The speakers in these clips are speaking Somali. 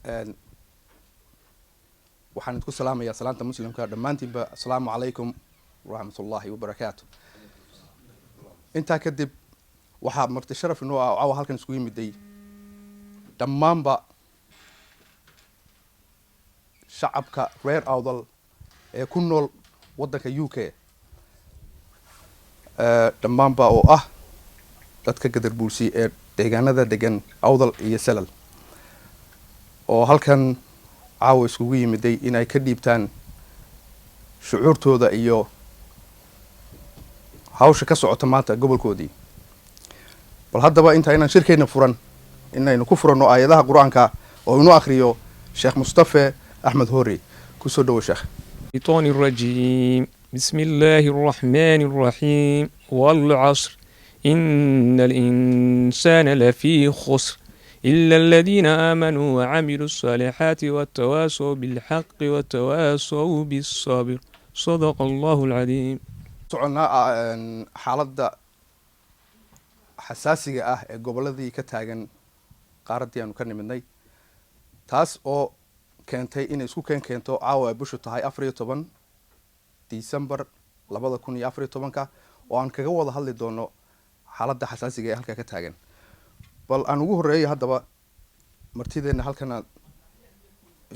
waxaan idinku salaamayaa salaanta muslimka dhammaantiinba assalaamu calaykum waraxmatullaahi wabarakaatu. intaa kadib waxaa marti sharaf inoo ah caawa halkan isku yimiday dhammaanba shacabka reer awdal ee ku nool waddanka UK, dhammaanba oo ah dadka gadarbuulsi ee deegaanada degan awdal iyo salal, oo halkan caawa iskugu yimiday inay ka dhiibtaan shucuurtooda iyo hawsha ka socota maanta gobolkoodii. bal haddaba intaynan shirkeyna furan inaynu ku furanno aayadaha qur-aanka oo inuu akhriyo sheekh mustafe axmed hoori. kusoo dhowo sheekh. الشيطان الرجيم بسم الله الرحمن الرحيم والعصر إن الإنسان لفي خسر إلا الذين آمنوا وعملوا الصالحات والتواصوا بالحق والتواصوا بالصبر صدق الله العظيم. soconaa xaaladda xasaasiga ah ee gobolladii ka taagan qaaraddii aanu ka nimidnay, taas oo keentay inay isku keento caawa ay bishu tahay 14 December 2014 oo aan kaga wada hadli doono xaaladda xasaasiga ee halka ka taagan. bal aan ugu horeeyay haddaba martideena halkan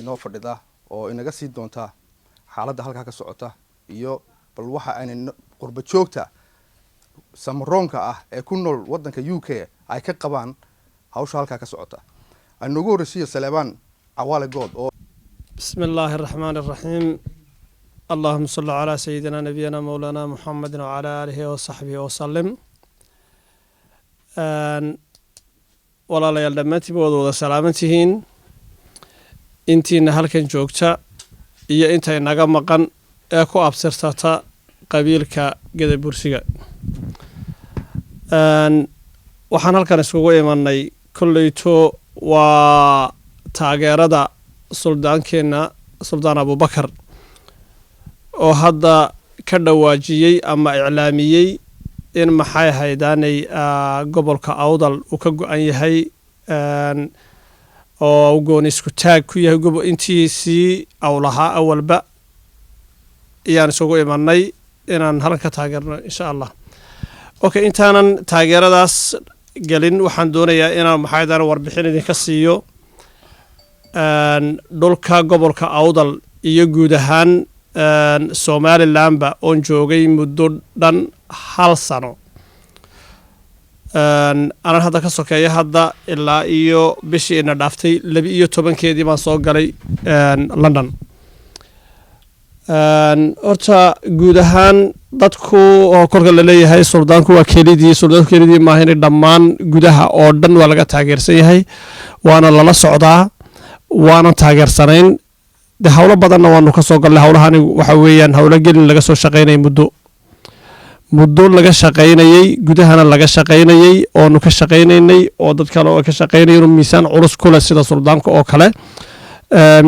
inoo fadhida oo inaga sii doonta xaaladda halka ka socota iyo bal waxa ay qurba joogta samaroonka ah ee ku nool waddanka UK ay ka qabaan hawsha halka ka socota. aan ugu horeysiyo Saleebaan Cawaale Good oo بسم الله الرحمن الرحيم اللهم صل على سيدنا نبينا مولانا محمد وعلى آله وصحبه وسلم. ولا لا يلدمتي بوضوء سلامتهين انتي نهلك جوجتا إيا انتي نغا مقان اكو أبسرتاتا قبيلك قد برسيقا. waxaan halkan isugu imanay kullayto waa taageerada suldaankeena suldaan Abubakar oo hadda ka dhawaajiyay ama iclaamiyay in maxay haydaanay gobolka Awdal uu ka go'an yahay oo gooni isku taag ku yahay gobol intiisii awlaha awalba iyaan isugu imanay inaan halka taageerno insha Allah. okay, intaanan taageeradaas galin waxaan doonayaa inaan maxay haydaana warbixin idinka siiyo dhulka gobolka Awdal iyo guud ahaan Somalilandba oon joogay muddo dhan 1 sano. anaan hadda ka sokeeya hadda ilaa iyo bishii ina dhaaftay 12 baan soo galay London. horta guud ahaan dadku oo korka la leeyahay suldaanku waa kelidii maahan dhammaan gudaha oo dhan waa laga taageersan yahay, waana lala socdaa, waana taageersanayn. de hawlo badanna waanu ka soo galnay. hawlahani waxa weeyaan hawlo gelin laga soo shaqaynay muddo laga shaqaynayay, gudahana laga shaqaynayay, oonu ka shaqaynaynay oo dad kale oo ka shaqaynayeen miisaan culus ku leh sida suldaanka oo kale,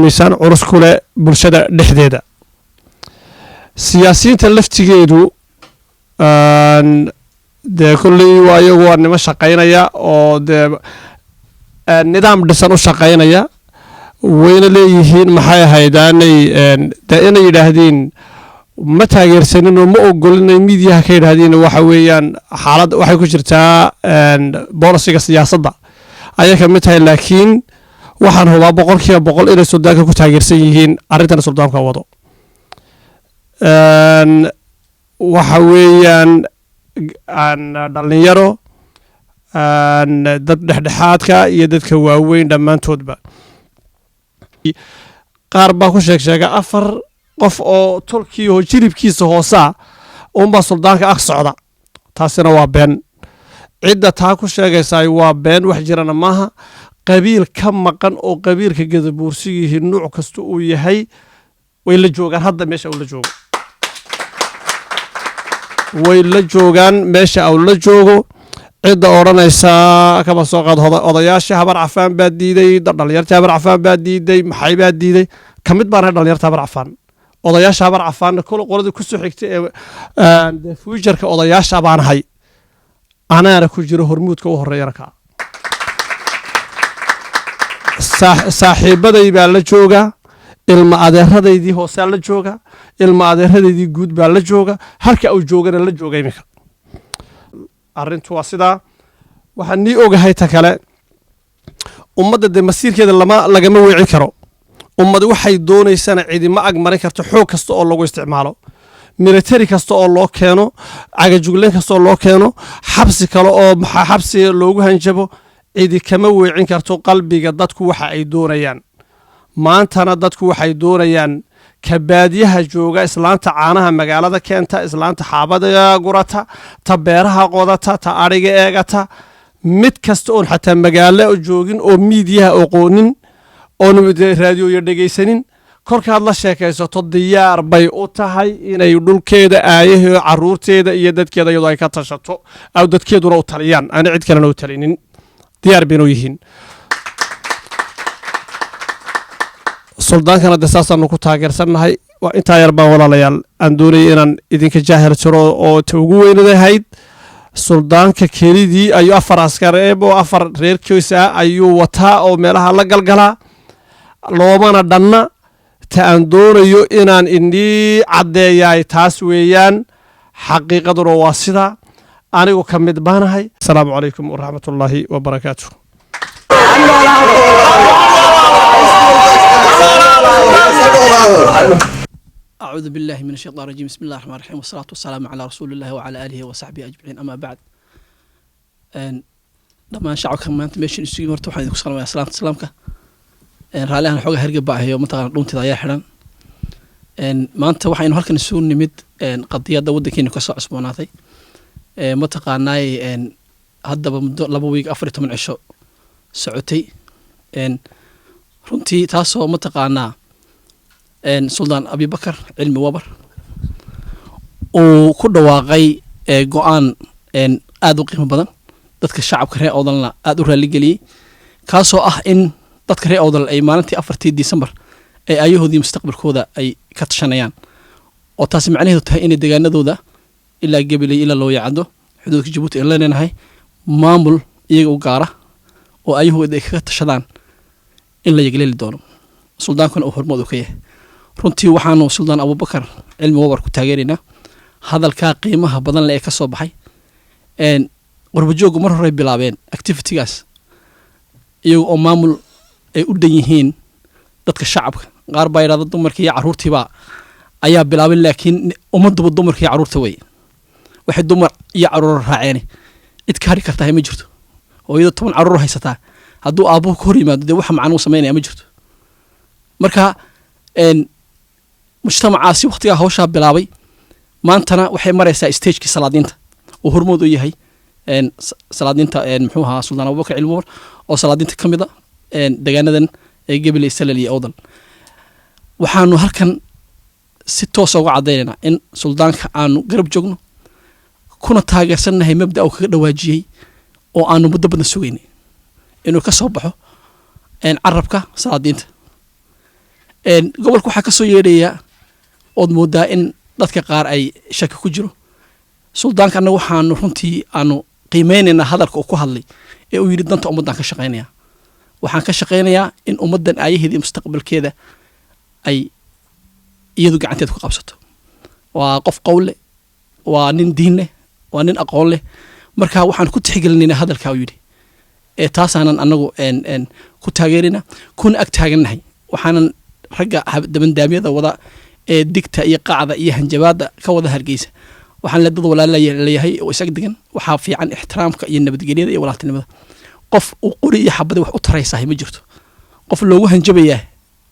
miisaan culus ku leh bulshada dhexdeeda. siyaasiyiinta laftigeedu dee kulley waa iyagu waa nimo shaqaynaya oo dee nidaam dhisan u shaqaynaya, wayna leeyihiin maxay ahaydaanay dee inay yidhaahdeen ma taageersanin oo ma ogolinay midiyaha ka yidhaahdeen waxa weeyaan xaalad waxay ku jirtaa bolisiga siyaasadda ayay ka mid tahay, laakiin waxaan hubaa 100% inay suldaanka ku taageersan yihiin arrintan suldaanka wado. waxa weeyaan dhalinyaro, dad dhexdhexaadka iyo dadka waaweyn dhammaantoodba. qaar baa ku sheega 4 qof oo tolkii oo jiribkiisa hoosa unbaa suldaanka ag socda. taasina waa been. cidda taa ku sheegaysay waa been, wax jirana maaha. qabiil ka maqan oo qabiilka gadabuursigiisa nooc kasta uu yahay way la joogaan hadda meesha uu la joogo. way la joogaan meesha uu la joogo. cidda oranaysa kaba soo qaad odayaasha habar cafaan baa diiday, dhalinyarta habar cafaan baa diiday, maxay baa diiday, kamid baan dhalinyarta habar cafaan. odayaasha habar cafaan qoladii ku soo xigtay ee fuujarka odayaasha baan hay anaana ku jiro hormuudka u horeeyana ka saaxiibaday baa la jooga ilma adeeradaydii hoosaa la jooga ilma adeeradaydii guud baa la jooga halka uu joogana la jooga iminka arrintu waa sidaa waxaan nii ogahay ta kale ummadda dee masiirkeeda lagama weecin karo ummad waxay doonaysana cidima ag marin karto xoog kasta oo lagu isticmaalo military kasta oo loo keeno cagajugleen kasta oo loo keeno xabsi kale oo xabsi loogu hanjabo cidi kama weecin karto qalbiga dadku waxa ay doonayaan maantana dadku waxay doonayaan kabaadiyaha jooga islaanta caanaha magaalada keenta islaanta xaabada gurata ta beeraha qodata ta ariga eegata mid kasta oon xataa magaalo joogin oo miidiyaha aqoonin oon raadiyoya dhegaysanin korkaad la sheekaysato diyaar bay u tahay inay dhulkeeda aayaheeda caruurteeda iyo dadkeeda iyadoo ay ka tashato aw dadkeeduna u taliyaan aana cid kalena u talinin diyaar baynu yihiin suldaankana de saasaanu ku taageersannahay waa intaa yar baan walaalayaal aan doonayay inaan idinka jaahil jiro oo ta ugu weynadahayd suldaanka kelidii ayuu 4 askareeb oo 4 reerkiisa ayuu wataa oo meelaha la galgalaa loomana dhanna ta aan doonayo inaan indii caddeeyaay taas weeyaan xaqiiqaduna waa sidaa anigu ka mid baanahay asalaamu calaykum waraxmatullaahi wabarakaatuh أعوذ بالله من الشيطان الرجيم بسم الله الرحمن الرحيم والصلاة والسلام على رسول الله وعلى آله وصحبه أجمعين أما بعد لما شعبك ما أنت ماشي نسوي مرتو حديث صلى الله عليه وسلم رالي أنا حوجة هرجع بقى هي منطقة لون تضيع حرام ما أنت وحين هركن السون نمد قضية داود كينو كسر عصبوناتي منطقة ناي هذا لبويك أفرت من عشاء سعودي runtii taasoo mataqaanaa suldaan abibakar cilmi wabar uu ku dhawaaqay go-aan aad u qiimo badan dadka shacabka reer awdalna aad u raaligeliyey kaasoo ah in dadka reer awdal ay maalintii 4 Disembar ay ayahoodii mustaqbalkooda ay ka tashanayaan oo taasi macnaheedu tahay inay deegaanadooda ilaa gabilay ilaa loo yacdo xuduudka Djibouti ee leenahay maamul iyaga u gaara oo ayahooda ay kaga tashadaan in la yagleeli doono suldaankuna uu hormood u ka yahay runtii waxaanu suldaan abubakar cilmi wabar ku taageeraynaa hadalkaa qiimaha badan leh ee ka soo baxay qurbajoogu mar horey bilaabeen activitygaas iyaga oo maamul ay u dhan yihiin dadka shacabka qaar baa yidhahda dumarkii iyo carruurtiibaa ayaa bilaabeen laakiin ummadduba dumarkii iyo carruurta wey waxay dumar iyo carruur raaceeni cid ka hari kartaa ma jirto oo iyadoo 10 carruur haysataa hadduu aabuhu ka hor yimaado dee waxa macnuu samaynaya ma jirto marka mujtamacaasi waqtigaa hawshaa bilaabay maantana waxay maraysaa stagekii salaadiinta oo hormood u yahay salaadiinta muxuu ahaa suldaan abubakar cilmi wabar oo salaadiinta ka mid a deegaanadan ee gabiley salal iyo awdal waxaanu halkan si toosa uga caddaynaynaa in suldaanka aanu garab joogno kuna taageersannahay mabda uu kaga dhawaajiyey oo aanu muddo badan sugaynay inuu ka soo baxo carabka salaadiinta gobolka waxaa ka soo yeedhayaa ood moodaa in dadka qaar ay shaki ku jiro suldaanka annaga waxaanu runtii aanu qiimeynaynaa hadalka uu ku hadlay ee uu yidhi danta ummaddan ka shaqaynayaa waxaan ka shaqaynayaa in ummaddan aayaheeda iyo mustaqbalkeeda ay iyadu gacanteeda ku qabsato waa qof qowl leh waa nin diin leh waa nin aqoon leh marka waxaan ku tixgelinaynaa hadalkaa uu yidhi taasaanan anagu ku taageerina kuna ag taagannahay waxaanan ragga dabandaamyada wada ee digta iyo qacda iyo hanjabaada ka wada hargeysa waxaan dad walaalayahay oo isag degan waxaa fiican ixtiraamka iyo nabadgelyada iyo walaaltinimada qof uu qori iyo xabada wax u taraysahay ma jirto qof loogu hanjabayaa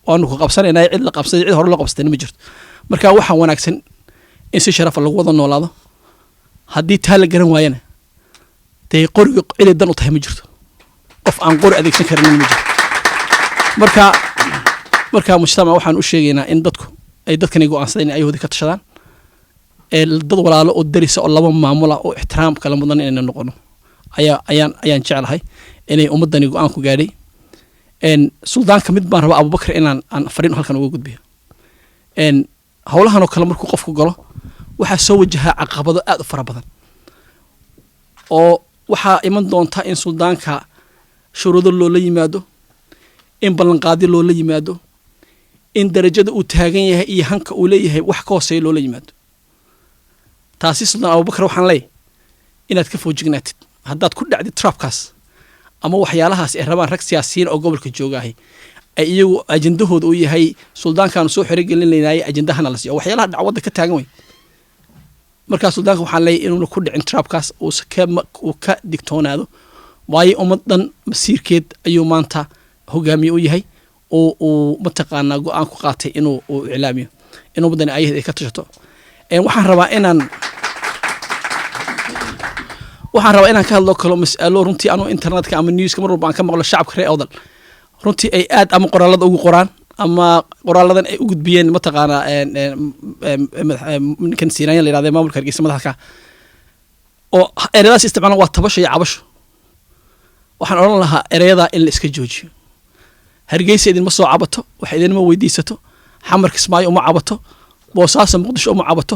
waanu ku qabsanaynaa cid la qabsaday cid hore loo qabsatay ma jirto marka waxaa wanaagsan in si sharaf lagu wada noolaado haddii taa la garan waayana dee qoriga ciday dan u tahay ma jirto qof aan qori adeegsan karin ma jirto marka mujtamac waxaan u sheegaynaa in dadku ay dadkani go'aansadeen ay ayahoodii ka tashadaan dad walaalo oo darisa oo laba maamula oo ixtiraam kala mudan inayna noqono ayaan jeclahay inay ummaddani go'aan ku gaadhay suldaanka mid baan rabaa abubakar inaan fariin halkan uga gudbiyo howlahan oo kale markuu qofku galo waxaa soo wajahaa caqabado aad u fara badan oo waxaa iman doonta in suldaanka shuruudo loola yimaado in ballanqaadi loola yimaado in darajada uu taagan yahay iyo hanka uu leeyahay wax ka hooseeya loola yimaado taasi suldaan abubakar waxaan leeyahay inaad ka foojignaatid haddaad ku dhacdid trapkaas ama waxyaalahaas ay rabaan rag siyaasiyiin oo gobolka joogaahay ay iyagu ajendahooda uu yahay suldaankaanu soo xerogelinaynaayay ajendahana la siiyo waxyaalaha dacwadda ka taagan wey markaa suldaanka waxaan leeyahay inuuna ku dhicin trapkaas uu ka digtoonaado waayo ummaddan masiirkeed ayuu maanta hogaamiye u yahay oo uu mataqaanaa go-aan ku qaatay inuu iclaamiyo in ummaddani ayaheed ay ka tashato waxaan rabaa inaan ka hadlo kalo mas'alo runtii anuu internetka ama newska mar walba aan ka maqlo shacabka reer awdal runtii ay aad ama qoraalada ugu qoraan ama qoraaladan ay u gudbiyeen mataqaanaa ninkan siinaanya la yidhahda maamulka hargeysa madaxka oo ereyadaas isticmaalan waa tabasho iyo cabasho waxaan odhan lahaa ereyadaa in la iska joojiyo hargeysa idinma soo cabato wax idinma weydiisato xamar kismaayo uma cabato boosaaso muqdisho uma cabato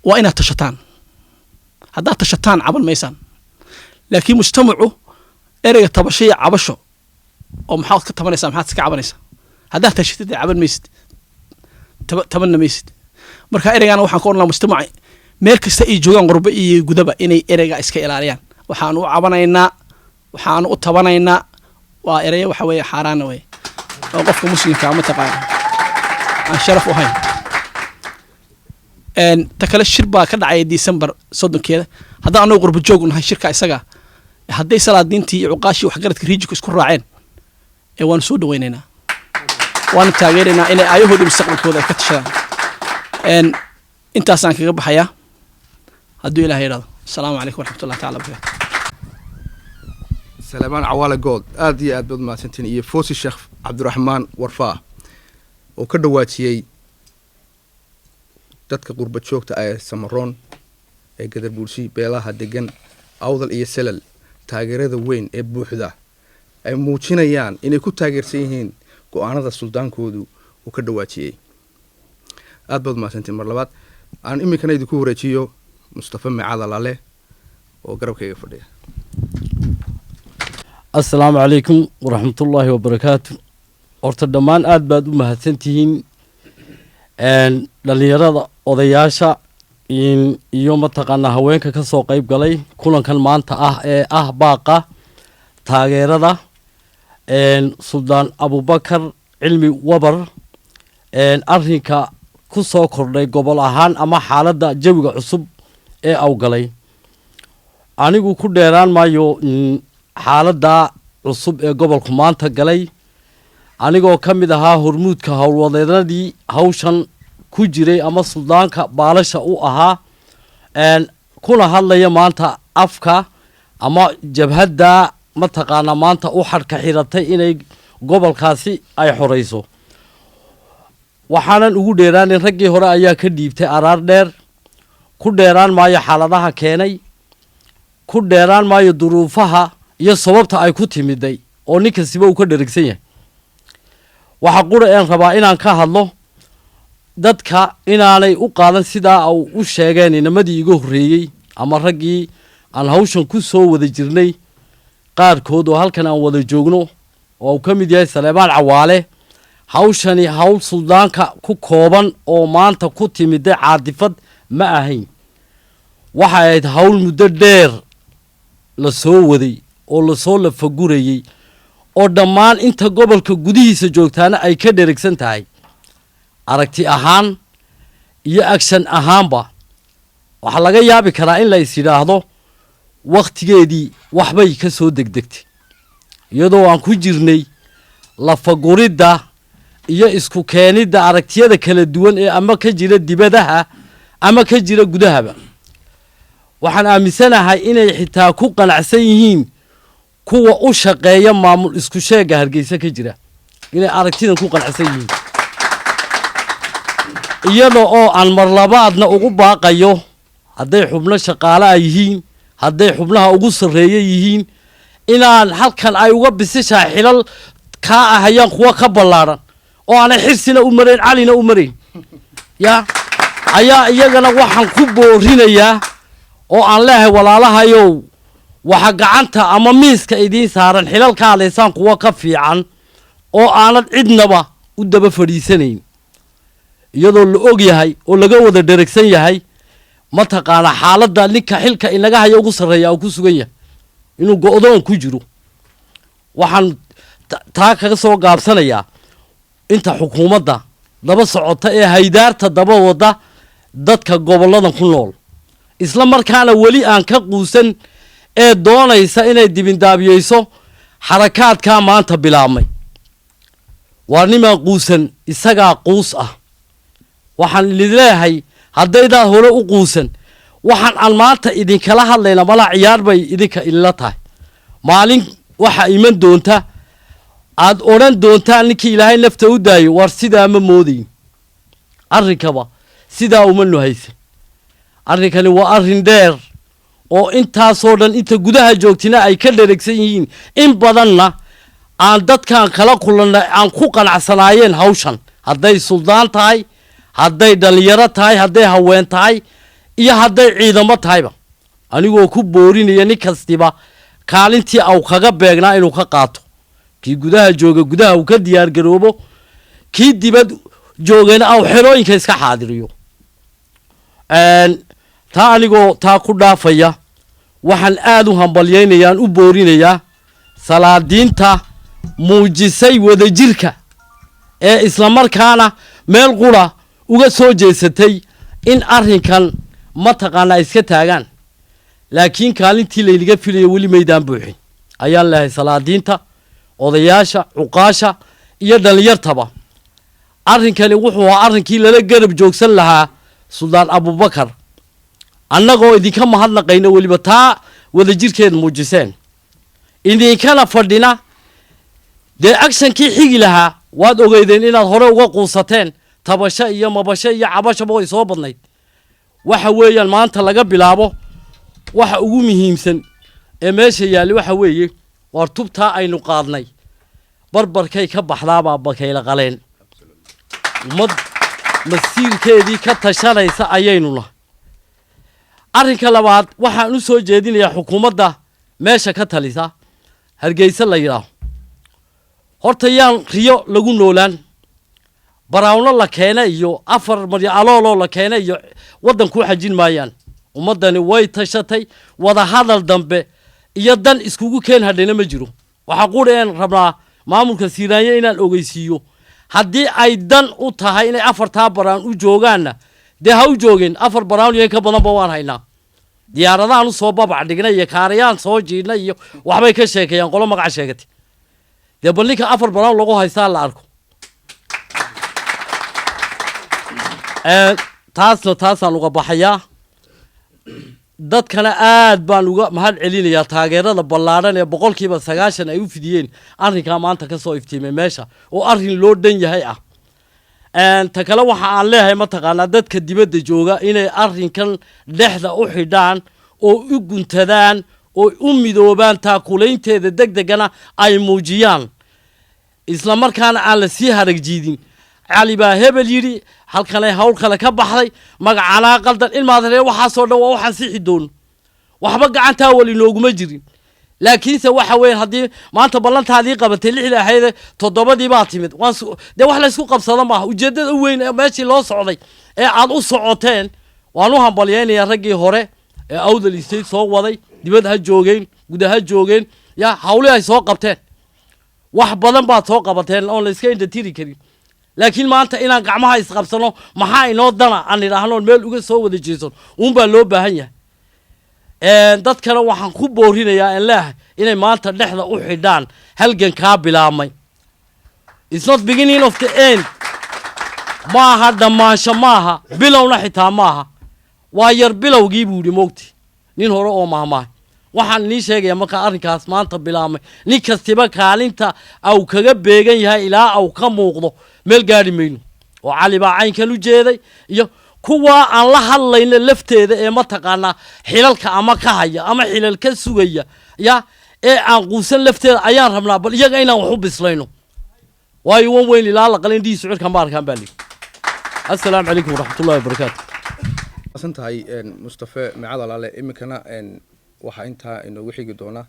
waa inaad tashataan haddaad tashataan caban maysaan laakiin mujtamacu ereyga tabasho iyo cabasho oo maxaad ka tabanaysaa maxaad iska cabanaysaa haddaad tashatid caban maysid tabanna maysid marka ereygaana waxaan ka odhan lahaa mujtamaca meel kasta ay joogaan qurbo iyo gudaba inay ereyga iska ilaaliyaan waxaan u cabanaynaa waxaan u tabanaynaa waa ereya waxa weeye xaaraana weye oo qofka muslimka mataqaana aan sharaf u hayn ta kale shir baa ka dhacaya December 30keeda haddaan anagu qurbo joog nahay shirka isaga hadday salaadiintii iyo cuqaashii waxgaradka riijku isku raaceen waan soo dhaweynaynaa waan taageeraynaa inay ayahooda mustaqbalkooda ay ka tashadaan intaasaan kaga baxayaa hadduu ilaahay yidhahdo asalaamu calaykum waraxmatullahi taala wabarakaatu سليمان عوالة جود آدي أدبض ما سنتين يفوسي الشيخ عبد الرحمن ورفاه وكدواتي تدك قربة شوكتا آية سمرون أي قدر بولشي بيلاها دقن أوضل إيه سلل تاقر هذا وين إيه بوحدة أي موچين أيان إني كو تاقر سيهين كو آنا دا السلطان كودو وكدواتي أدبض ما سنتين مرلبات أنا إمي كان يدكو ريتيو مصطفى معاذ الله وقرب كي يفرديه السلام عليكم ورحمة الله وبركاته horta dhammaan aad baad u mahadsantihiin dhalinyarada odayaasha iyo mataqaanaa haweenka ka soo qayb galay kulankan maanta ah ee ah baaqa taageerada suldaan abubakar cilmi wabar arrinka ku soo kordhay gobol ahaan ama xaaladda jawiga cusub ee awgalay anigu ku dheeraan maayo xaaladda cusub ee gobolku maanta galay anigoo ka mid ahaa hormuudka howlwadeennadii hawshan ku jiray ama suldaanka baalasha u ahaa kuna hadlaya maanta afka ama jabhadda mataqaanaa maanta u xadhka xiratay inay gobolkaasi ay xorayso waxaanan ugu dheeraanin raggii hore ayaa ka dhiibtay araar dheer ku dheeraan maayo xaaladaha keenay ku dheeraan maayo duruufaha iyo sababta ay ku timiday oo nin kastiba uu ka dherigsan yahay waxa qura aan rabaa inaan ka hadlo dadka inaanay u qaadan sidaa u sheegeen inamadii iga horreeyey ama raggii aan hawshan ku soo wada jirnay qaarkood oo halkan aan wada joogno oo uu ka mid yahay Saleebaan Cawaale hawshani hawl suldaanka ku kooban oo maanta ku timiday caadifad ma ahayn waxa ay hawl muddo dheer la soo waday oo la soo la fagurayay oo dhammaan inta gobolka gudihiisa joogtaana ay ka dherigsan tahay aragti ahaan iyo action ahaanba waxa laga yaabi karaa in la is yiraahdo waqtigeedii waxbay ka soo degdegtay iyadoo aan ku jirnay la faguridda iyo isku keenidda aragtiyada kala duwan ee ama ka jira dibadaha ama ka jira gudahaba waxaan aaminsanahay inay xitaa ku qanacsan yihiin kuwa u shaqeeya maamul isku sheega Hargeysa ka jira inay aragtidan ku qanacsan yihiin iyadoo oo aan marlabaadna ugu baaqayo hadday xubno shaqaale ay yihiin hadday xubnaha ugu sarreeyay yihiin inaan halkan ay uga bisishaa xilal ka ahayaan kuwa ka ballaaran oo aan xirsina u mareen calina u mareen ya ayaa iyagana waxaan ku boorinayaa oo aan leeyahay walaalahayow waxa gacanta ama miiska idiin saaran xilalka leesan kuwa ka fiican oo aanad cidnaba u daba fadhiisanayn iyadoo la og yahay oo laga wada dheregsan yahay mataqaanaa xaaladda ninka xilka inaga haya ugu sarreeya uu ku sugan yahay inuu go'doon ku jiro waxaan taa kaga soo gaabsanayaa inta xukuumadda daba socota ee haydaarta daba wada dadka gobolladan ku nool isla markaana weli aan ka quusan ee doonaysa inay dibindaabiyeyso xarakaadkaa maanta bilaabmay waa nimaan quusan isagaa quus ah waxaan idin leeyahay haddaydaad hore u quusan waxaan aan maanta idinkala hadlayna malaa ciyaar bay idinka idinla tahay maalin waxa iman doonta aad odhan doontaan ninkii ilaahay nafta u daayo war sidaa ma moodayn arrinkaba sidaa uma nuhaysan arrinkani waa arrin dheer oo intaasoo dhan inta gudaha joogtina ay ka dheregsan yihiin in badanna aan dadkaan kala kulannay aan ku qanacsanaayeen hawshan hadday suldaan tahay hadday dhallinyaro tahay hadday haween tahay iyo hadday ciidamo tahayba anigoo ku boorinaya nin kastiba kaalintii au kaga beegnaa inuu ka qaato kii gudaha jooga gudaha uu ka diyaargaroobo kii dibad joogana au xerooyinka iska xaadiriyo taa anigoo taa ku dhaafaya waxaan aad u hambalyaynayaa u boorinayaa salaadiinta muujisay wadajirka ee islamarkaana meel qura uga soo jeesatay in arrinkan mataqaanaa iska taagaan laakiin kaalintii laynaga filayo weli maydaan buuxin ayaan leehay salaadiinta odayaasha cuqaasha iyo dhallinyartaba arrinkani wuxuu ahaa arrinkii lala garab joogsan lahaa suldaan abubakar annagoo idinka mahadnaqayna weliba taa wadajirkeed muujiseen idinkana fadhina dee actionkii xigi lahaa waad ogeydeen inaad hore uga quusateen tabasho iyo mabasho iyo cabashaba way soo badnayd waxa weeyaan maanta laga bilaabo waxa ugu muhiimsan ee meesha yaalli waxa weeye waar tubtaa aynu qaadnay barbarkay ka baxdaabaa bakayla qaleen ummad masiirkeedii ka tashanaysa ayaynuna arrinka labaad waxaan u soo jeedinayaa xukuumadda meesha ka talisa hargeysa la yidhaaho horta yaan riyo lagu noolaan baraawno la keena iyo afar marya alooloo la keena iyo waddankuu xajin maayaan ummaddani way tashatay wada hadal dambe iyo dan iskugu keen hadhayna ma jiro waxaa quri een rabnaa maamulka siiraanye inaan ogeysiiyo haddii ay dan u tahay inay afartaa baraan u joogaanna dee ha u joogeen afar baraan iyo in ka badanba waan haynaa diyaaradahan u soo babac dhignay iyo kaarayaan soo jiidnay iyo waxbay ka sheekeeyaan qolo magaca sheegatay dee bal ninka afar baraan lagu haystaa la arko taasaan uga baxayaa dadkana aad baan uga mahad celinayaa taageerada ballaadhan ee 90% ay u fidiyeen arrinkaa maanta ka soo iftiimay meesha oo arrin loo dhan yahay ah ta kale waxa aan leeyahay mataqaanaa dadka dibadda jooga inay arrinkan dhexda u xidhaan oo u guntadaan oo u midoobaan taakulaynteeda degdegana ay muujiyaan isla markaana aan la sii harag jiidin cali baa hebel yidhi halkanay hawl kale ka baxday magacanaa qaldan ilmaadree waxaasoo dhan waa waxaan sixi doono waxba gacantaa weli nooguma jirin laakiinse waxa weyn haddii maanta ballantaadii qabatay 6 ahayd 7 baa timid dee wax la isku qabsada maaha ujeeddada u weyn ee meeshii loo socday ee aad u socoteen waan u hambalyaynayaa raggii hore ee awdal state soo waday dibad ha joogeen gudaha joogeen yaa hawli ay soo qabteen wax badan baad soo qabateen oo la iska indhatiri karin laakiin maanta inaan gacmaha isqabsano maxaa inoo dana aan idhaahno meel uga soo wada jeesan uunbaa loo baahan yahay dadkana waxaan ku boorinayaa in leeyahay inay maanta dhexda u xidhaan halgankaa bilaabmay it's not beginning of the end maaha dhammaansho maaha bilowna xitaa maaha waa yar bilowgii buu yidhi moogti nin hore oo mahmahay waxaan inii sheegayaa markaa arrinkaas maanta bilaabmay nin kastiba kaalinta au kaga beegan yahay ilaa au ka muuqdo meel gaadhi mayno oo cali baa caynkan u jeeday iyo kuwaa aan la hadlayna lafteeda ee mataqaanaa xilalka ama ka haya ama xilal ka sugaya ya ee aan quusan lafteeda ayaan rabnaa bal iyaga inaan wax u bislayno waayo wan weyn ilaa la qalin dhii sicirka maarkaan baa lii assalaamu calaykum waraxmatullahi wabarakaatu asan tahay mustafa macad alaale iminkana waxaa intaa inoogu xigi doona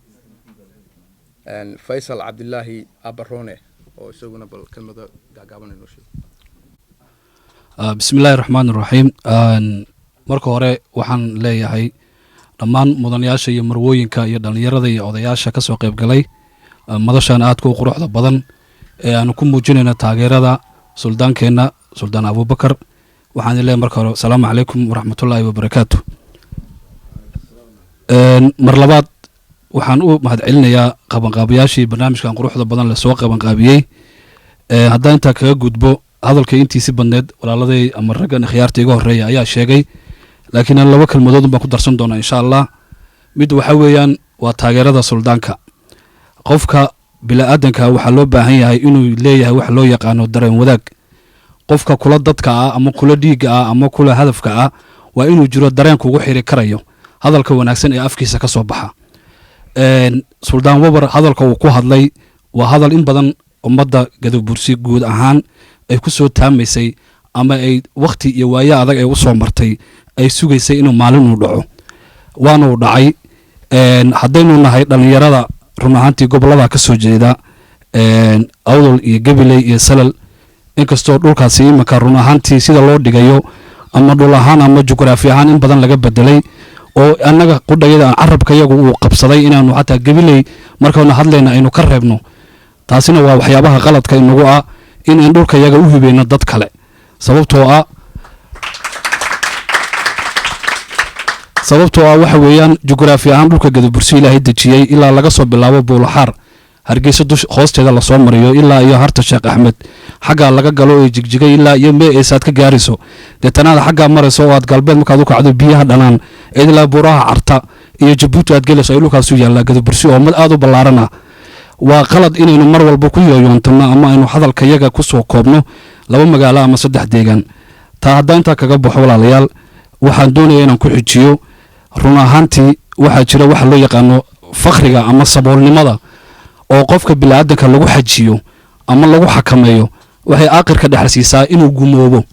faysal cabdilaahi abarone oo isaguna bal kelmada gaagaaban inoo sheego. bismillaahi raxmaani raxiim. marka hore waxaan leeyahay dhammaan mudanayaasha iyo marwooyinka iyo dhallinyarada iyo odayaasha ka soo qayb galay madashan aadka u quruxda badan ee aanu ku muujinayna taageerada suldaankeenna suldaan abubakar. waxaan leeyahay marka hore asalaamu calaykum waraxmatullaahi wabarakaatu. mar labaad waxaan u mahadcelinayaa qabanqaabayaashii barnaamijkan quruxda badan lasoo qabanqaabiyey. haddaan intaa kaga gudbo hadalka intiisi badneed walaaladay ama raggan khiyaarta iga horreeya ayaa sheegay, laakiin aan 2 kelmadood baan ku darsan doonaa insha allah. mid waxa weeyaan waa taageerada suldaanka. qofka bila'aadanka waxaa loo baahan yahay inuu leeyahay wax loo yaqaano dareen wadaag. qofka kula dadka ah ama kula dhiigga ah ama kula hadafka ah waa inuu jiro dareen kugu xiri karayo hadalka wanaagsan ee afkiisa ka soo baxa. suldaan wabar hadalka uu ku hadlay waa hadal in badan ummadda Gadabursi guud ahaan ay ku soo taamaysay ama ay waqti iyo waayo adag ay u soo martay ay sugaysay inuu maalin uu dhaco, waana uu dhacay. haddaynu nahay dhallinyarada run ahaantii gobollada ka soo jeeda Awdal iyo Gabiley iyo Salal, inkastoo dhulkaasi imanka run ahaantii sida loo dhigayo ama dhul ahaan ama jugraafi ahaan in badan laga bedelay oo annaga qudhayada carabka iyagu uu qabsaday inaanu xataa Gabiley markaanu hadlayna aynu ka reebno. taasina waa waxyaabaha qaladka inagu ah in aan dhulka iyaga u hibeyno dad kale, sababtoo ah waxa weeyaan jugraafi ahaan dhulka Gadabursi ilaahay dejiyey ilaa laga soo bilaabo Buulaxaar Hargeysa hoosteeda la soo mariyo ilaa iyo harta Sheekh Axmed xagga laga galo ee jigjigay ilaa iyo meesaad ka gaariso deetanaada xagga marayso oo aad galbeed markaad u kacdo biyaha dhanaan ilaa Buuraha Carta iyo Jabuuti aad gelayso ay dhulkaas u yaalla Gadabursi oo mid aad u ballaaran ah. waa qalad inaynu mar walba ku yooyoontanno ama aynu hadalka yaga ku soo koobno 2 magaalo ama 3 deegaan. taa haddaan intaa kaga baxo walaalayaal, waxaan doonayaa inaan ku xijiyo run ahaantii waxaa jira waxa loo yaqaano fakhriga ama saboolnimada oo qofka bilaadanka lagu xajiyo ama lagu xakameeyo waxay aakhirka dhaxalsiisaa inuu gumoobo.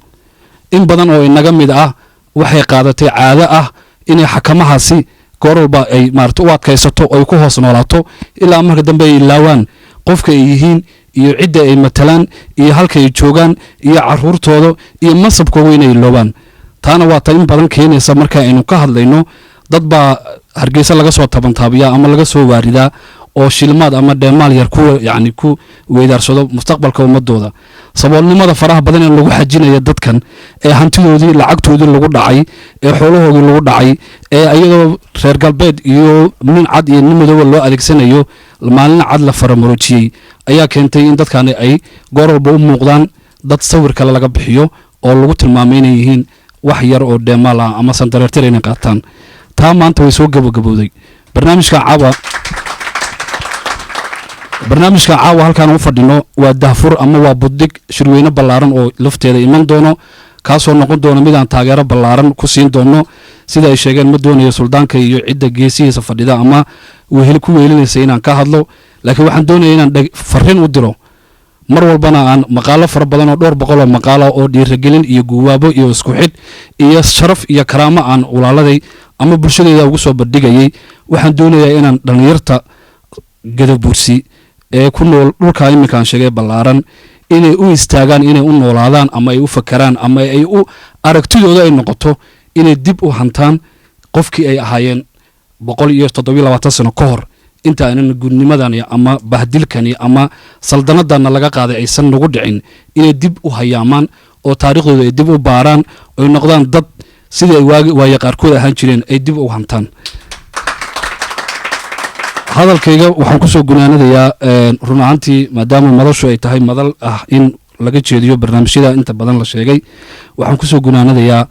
in badan oo inaga mid ah waxay qaadatay caado ah inay xakamahaasi goor walba ay maarto u adkaysato oo ay ku hoos noolaato ilaa marka dambe ay ilaawaan qofka ay yihiin iyo cidda ay matalaan iyo halka ay joogaan iyo caruurtooda iyo masabkooda inay iloobaan. taana waa ta in badan keenaysa marka aynu ka hadlayno dad baa Hargeysa laga soo tabantaabiyaa ama laga soo waaridaa oo shilmaad ama dheemaal yar ku weydaarsado mustaqbalka ummadooda. saboolnimada faraha badan ee lagu xajinayo dadkan ee hantidoodii lacagtoodii lagu dhacay ee xoolahoodii lagu dhacay ee ayadoo reer galbeed iyo nin cad iyo nin madow loo adeegsanayo maalin cad la faramarojiyey ayaa keentay in dadkan ay goor walba u muuqdaan dad sawir kale laga bixiyo oo lagu tilmaamay inay yihiin wax yar oo dheemaal ah ama sandareertir inay qaataan. taa maanta way soo gabagabowday. barnaamijka caawa halkaan u fadhino waa dahfur ama waa buddig shirweyne ballaaran oo lafteeda iman doono, kaasoo noqon doona mid aan taageero ballaaran ku siin doono. sida ay sheegeen ma doonayo suldaanka iyo cidda geesihiisa fadhida ama ku weelinaysa inaan ka hadlo, laakiin waxaan doonaya inaan farriin u diro mar walbana aan maqaalo fara badan oo 200 oo maqaalo oo dhiirigelin iyo guwaabo iyo isku xid iyo sharaf iyo karaamo aan walaaladay ama bulshadeeda ugu soo bandhigayay. waxaan doonayaa inaan dhallinyarta Gadabursi ee ku nool dhulka iminkaan sheegay ballaaran inay u istaagaan inay u noolaadaan ama ay u fakaraan ama ay u aragtidooda ay noqoto inay dib u hantaan qofkii ay ahaayeen 127 sano ka hor inta aanan gudnimadani ama bahdilkani ama saldanadana laga qaaday aysan nagu dhicin, inay dib u hayaamaan oo taariikhdooda ay dib u baaraan oo ay noqdaan dad sidii ay waagi qaarkood ahaan jireen ay dib u hantaan. hadalkayga waxaan ku soo gunaanadayaa run ahaantii maadaama madashu ay tahay madal ah in laga jeediyo barnaamijyada inta badan la sheegay, waxaan ku soo gunaanadayaa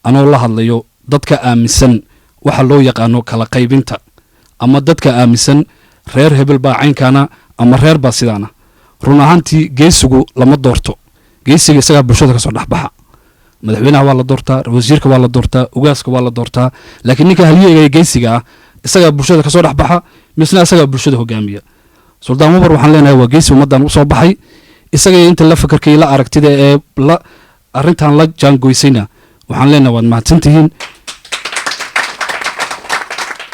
anoo la hadlayo dadka aaminsan waxa loo yaqaano kala qaybinta ama dadka aaminsan reer hebel baa caynkana ama reer baa sidaana. run ahaantii geesigu lama doorto, geesiga isagaa bulshada ka soo dhexbaxa. madaxweynaha waa la doortaa, wasiirka waa la doortaa, ugaaska waa la doortaa, laakiin ninka halyeega geesiga ah isagaa bulshada ka soo dhexbaxa misna isagaa bulshada hogaamiya. suldaan wabar waxaan leenahay waa geesi ummadan u soo baxay, isaga inta la fakarkay la aragtida ee arrintan la jaangoysayna waxaan leenahay waad mahadsantihiin.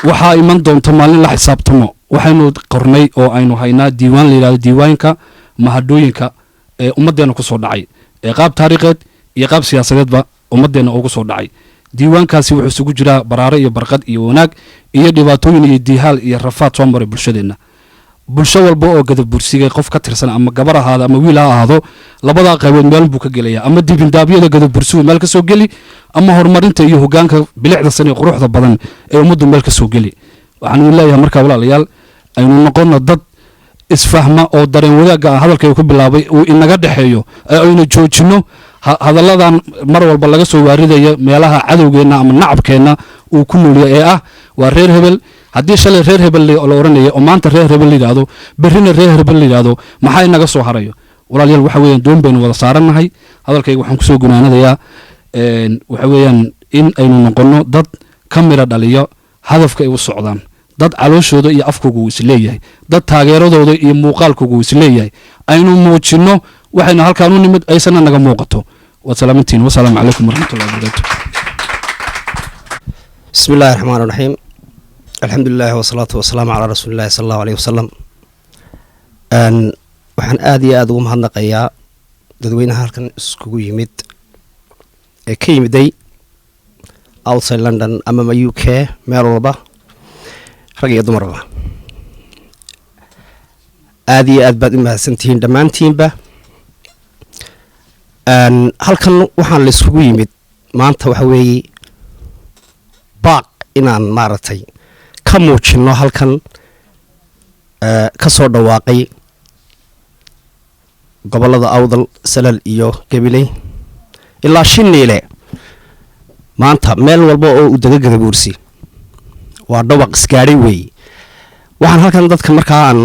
waxaa iman doonta maalin la xisaabtamo. waxaynu qornay oo aynu haynaa diiwaan la yidhahdo diiwaanka mahadhooyinka ee ummaddeena ku soo dhacay ee qaab taariikheed iyo qaab siyaasadeedba ummaddeena ugu soo dhacay diiwaankaasi wuxuu isugu jiraa baraare iyo barqad iyo wanaag iyo dhibaatooyin iyo diihaal iyo rafaad soo maray bulshadeenna bulsho walba oo gadabursiga qof ka tirsan ama gabar ahaado ama wiil ha ahaado labadaa qaybood meel buu ka gelayaa ama dibindaabyada gadabursigu meel ka soo geli ama horumarinta iyo hogaanka bilicda san iyo quruxda badan ee ummaddu meel ka soo geli waxaan idin leeyahay markaa walaalayaal aynu noqono dad isfahma oo dareen wadaagga hadalkayga ku bilaabay uu inaga dhexeeyo ee aynu joojinno hadalladan mar walba laga soo waaridaya meelaha cadowgeenna ama nacabkeenna uu ku noolya ee ah waa reer hebel haddii shalay reer hebel la oranaya oo maanta reer hebel la yidhaahdo berrina reer hebel la yidhaahdo maxaa inaga soo harayo walaalayaal waxa weeyaan doon baynu wada saarannahay hadalkayga waxaan kusoo gunaanadayaa waxa weeyaan in aynu noqonno dad ka midha dhaliyo hadafka ay u socdaan dad calooshooda iyo afkooga uu isleeyahay dad taageeradooda iyo muuqaalkooga uu isleeyahay aynu muujinno waxaynu halkaan u nimid aysana naga muuqato waad salaamantiin wasalaamu calaykum waraxmatullahi wabarakaatu بسم الله الرحمن الرحيم الحمد لله والصلاة والسلام على رسول الله صلى الله عليه وسلم waxaan aad iyo aad ugu mahadnaqayaa dadweynaha halkan iskugu yimid ee ka yimiday outside London ama UK meel walba rag iyo dumarba aad iyo aad baad u mahadsantihiin dhammaantiinba halkan waxaan la isugu yimid maanta waxa weeye baaq inaan maaragtay ka muujinno halkan ka soo dhawaaqay gobollada awdal salal iyo gabiley ilaa shiniile maanta meel walba oo u dega gadabuursi waa dhawaq isgaadhay weeye waxaan halkan dadka markaa aan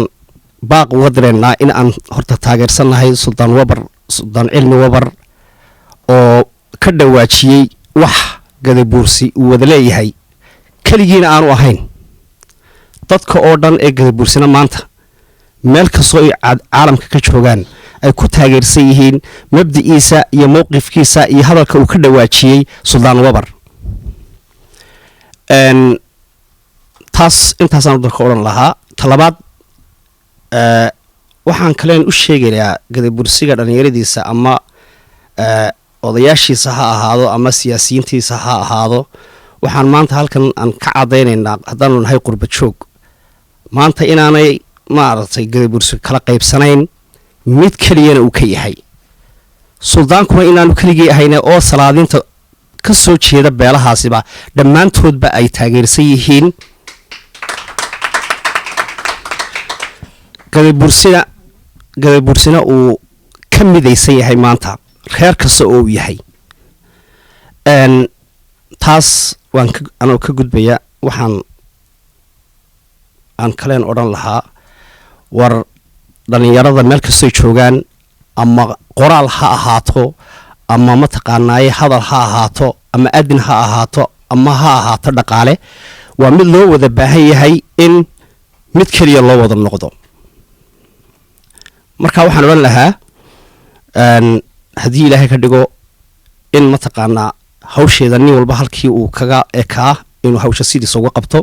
baaq uga direennaa in aan horta taageersannahay suldaan cilmi wabar oo ka dhawaajiyey wax gadabuursi uu wada leeyahay keligiina aanu ahayn dadka oo dhan ee gadabuursina maanta meel kastoo ay caalamka ka joogaan ay ku taageersan yihiin mabdiciisa iyo mowqifkiisa iyo hadalka uu ka dhawaajiyey suldaan wabar taas intaasaan dadka odhan lahaa talabaad waxaan kaleen u sheegayaa gadabursiga dhallinyaradiisa ama odayaashiisa ha ahaado ama siyaasiyiintiisa ha ahaado waxaan maanta halkan aan ka caddaynaynaa haddaanu nahay qurba joog maanta inaanay maaragtay gadabursi kala qaybsanayn mid keliyana uu ka yahay suldaankuna inaanu keligii ahayne oo salaadiinta ka soo jeeda beelahaasiba dhammaantoodba ay taageersan yihiin gadabursina uu ka midaysan yahay maanta reer kasta oo uu yahay taas waan anoo ka gudbaya waxaan aan kaleen odhan lahaa war dhallinyarada meel kastoy joogaan ama qoraal ha ahaato ama mataqaanaaye hadal ha ahaato ama adin ha ahaato ama ha ahaato dhaqaale waa mid loo wada baahan yahay in mid keliya loo wada noqdo marka waxaan odhan lahaa haddii ilaahay ka dhigo in mataqaanaa hawsheeda nin walba halkii uu kaga ekaa inuu hawsha sidiisa uga qabto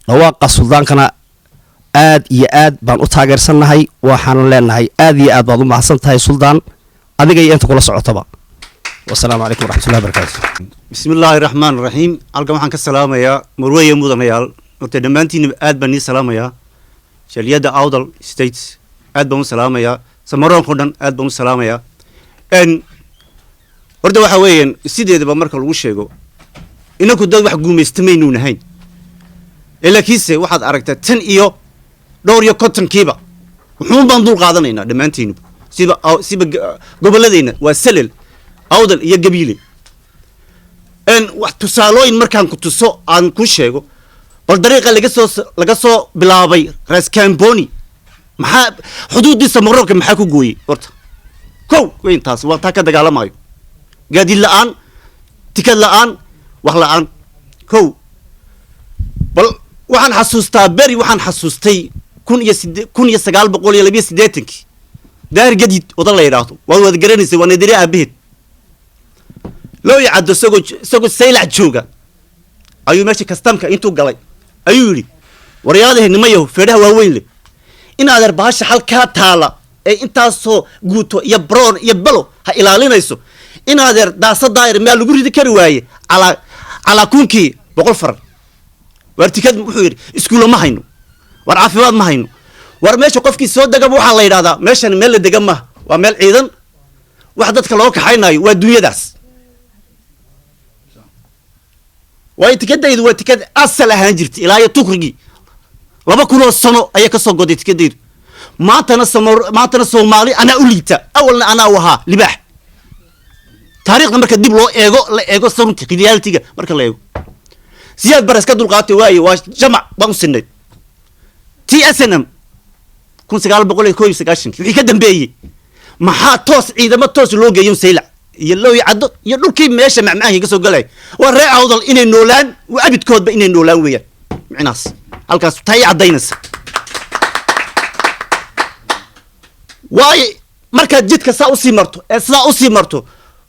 dhawaaqa suldaankana aad iyo aad baan u taageersannahay waxaanu leenahay aad iyo aad baad u mahadsan tahay suldaan adiga iyo inta kula socotaba wasalaamu calaykum waraxmatullahi wabarakaatu بسم الله الرحمن الرحيم halkan waxaan ka salaamayaa marweeye mudanayaal horta dhammaantiin aad baan nii salaamayaa shaliyada awdal states aad baan u salaamayaa samaroonko dhan aad baan u salaamayaa horta waxa weeyaan sideedaba marka lagu sheego inaku dad wax guumaystamaynu nahayn laakiinse waxaad aragtaa tan iyo dhowr iyo kontonkiiba wuxuun baan dul qaadanaynaa dhammaantiinu siba gobolladeenna waa salel awdal iyo gabiile wax tusaalooyin markaan ku tuso aan ku sheego bal dariiqa laga soo bilaabay raskamboni maxaa xuduudiisa maroonka maxaa ku gooyey horta kow weyntaas waa taa ka dagaalamayo gaadiid la-aan tikad la-aan wax la-aan kow bal waxaan xasuustaa beri waxaan xasuustay 1982 daahir gadiid odan la yidhaahdo waad wada garanaysay waa nadari aabaheed loo yacaddo isagoo saylac jooga ayuu meesha kastamka intuu galay ayuu yidhi waryaadahe nimayahu feedhaha waaweyn leh in adeer bahasha halkaa taala ee intaasoo guuto iyo broon iyo belo ha ilaalinayso in adeer daasa daayir meel lagu ridi kari waaye calaa kunkii 100 faran war tikad wuxuu yidhi iskuulo ma hayno war caafimaad ma hayno war meesha qofkii soo degaba waxaa la yidhahdaa meeshan meel la degan maaha waa meel ciidan wax dadka loo kaxaynayo waa dunyadaas waa tikadaydu waa tikad asal ahaan jirtay ilaa iyo tukrigii 2,000 sano ayay ka soo goday tikadaydu maantana Soomaali anaa u liita awalna anaa wahaa libaax taariikhda marka dib loo eego la eego sarunta reality-ga marka la eego siyaad baras ka dulqaatay waaye waa jamac baan u sinay TSNM 1991 wixii ka dambeeyay maxaa toos ciidamo toos loo geeyo saylac iyo loo yacdo iyo dhulkii meesha macmaankii ka soo galay waa ree awdal inay noolaan waa abidkoodba inay noolaan weeyaan micnaas halkaas tay cadaynaysa waaye markaad jidka saa u sii marto ee saa u sii marto